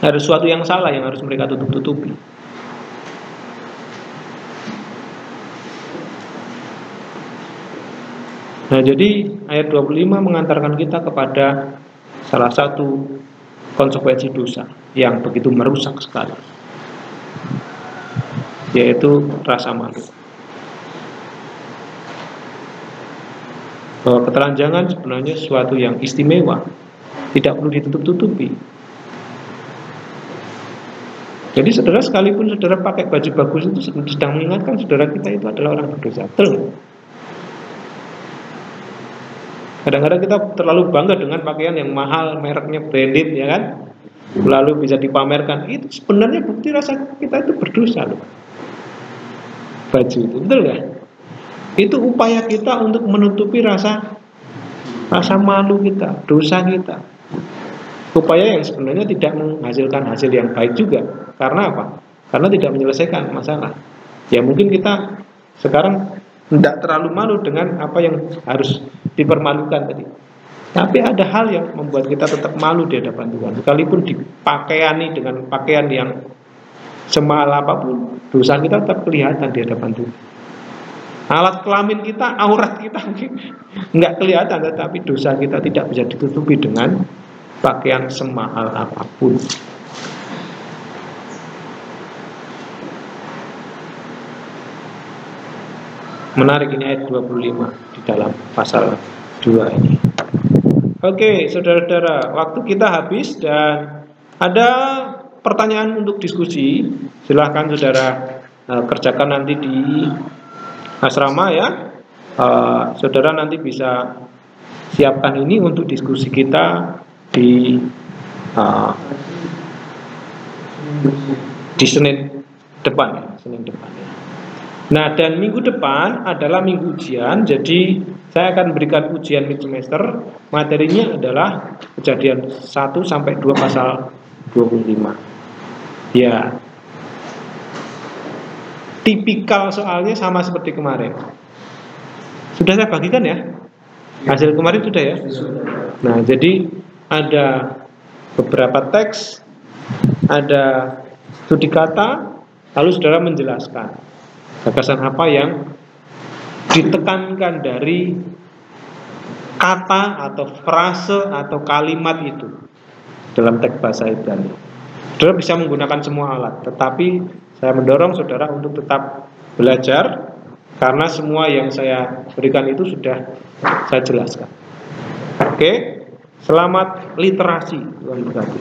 Ada sesuatu yang salah yang harus mereka tutup-tutupi. Nah, jadi ayat 25 mengantarkan kita kepada salah satu konsekuensi dosa yang begitu merusak sekali, yaitu rasa malu. Bahwa ketelanjangan sebenarnya sesuatu yang istimewa, tidak perlu ditutup-tutupi. Jadi saudara, sekalipun saudara pakai baju bagus itu sedang mengingatkan saudara kita itu adalah orang berdosa. Betul. Kadang-kadang kita terlalu bangga dengan pakaian yang mahal, mereknya branded, ya kan? Lalu bisa dipamerkan. Itu sebenarnya bukti rasa kita itu berdosa loh. Baju itu, betul ya? Itu upaya kita untuk menutupi rasa malu kita, dosa kita. Upaya yang sebenarnya tidak menghasilkan hasil yang baik juga. Karena apa? Karena tidak menyelesaikan masalah. Ya mungkin kita sekarang tidak terlalu malu dengan apa yang harus dipermalukan tadi. Tapi ada hal yang membuat kita tetap malu di hadapan Tuhan. Sekalipun dipakaiani dengan pakaian yang semahal apapun, dosa kita tetap kelihatan di hadapan Tuhan. Alat kelamin kita, aurat kita mungkin nggak kelihatan, tetapi dosa kita tidak bisa ditutupi dengan pakaian semahal apapun. Menarik ini ayat 25 di dalam pasal 2 ini. Oke, saudara-saudara, waktu kita habis dan ada pertanyaan untuk diskusi. Silahkan saudara kerjakan nanti di asrama ya. Saudara nanti bisa siapkan ini untuk diskusi kita di Senin depan ya, Senin depan ya. Nah, dan minggu depan adalah minggu ujian. Jadi saya akan berikan ujian mid semester. Materinya adalah Kejadian 1 sampai 2 pasal 25. Ya, tipikal soalnya sama seperti kemarin. Sudah saya bagikan ya. Hasil kemarin sudah ya. Nah, jadi ada beberapa teks, ada studi kata, lalu saudara menjelaskan gagasan apa yang ditekankan dari kata atau frase atau kalimat itu dalam teks bahasa Ibrani. Saudara bisa menggunakan semua alat, tetapi saya mendorong saudara untuk tetap belajar karena semua yang saya berikan itu sudah saya jelaskan. Oke, selamat literasi, Tuhan berkati.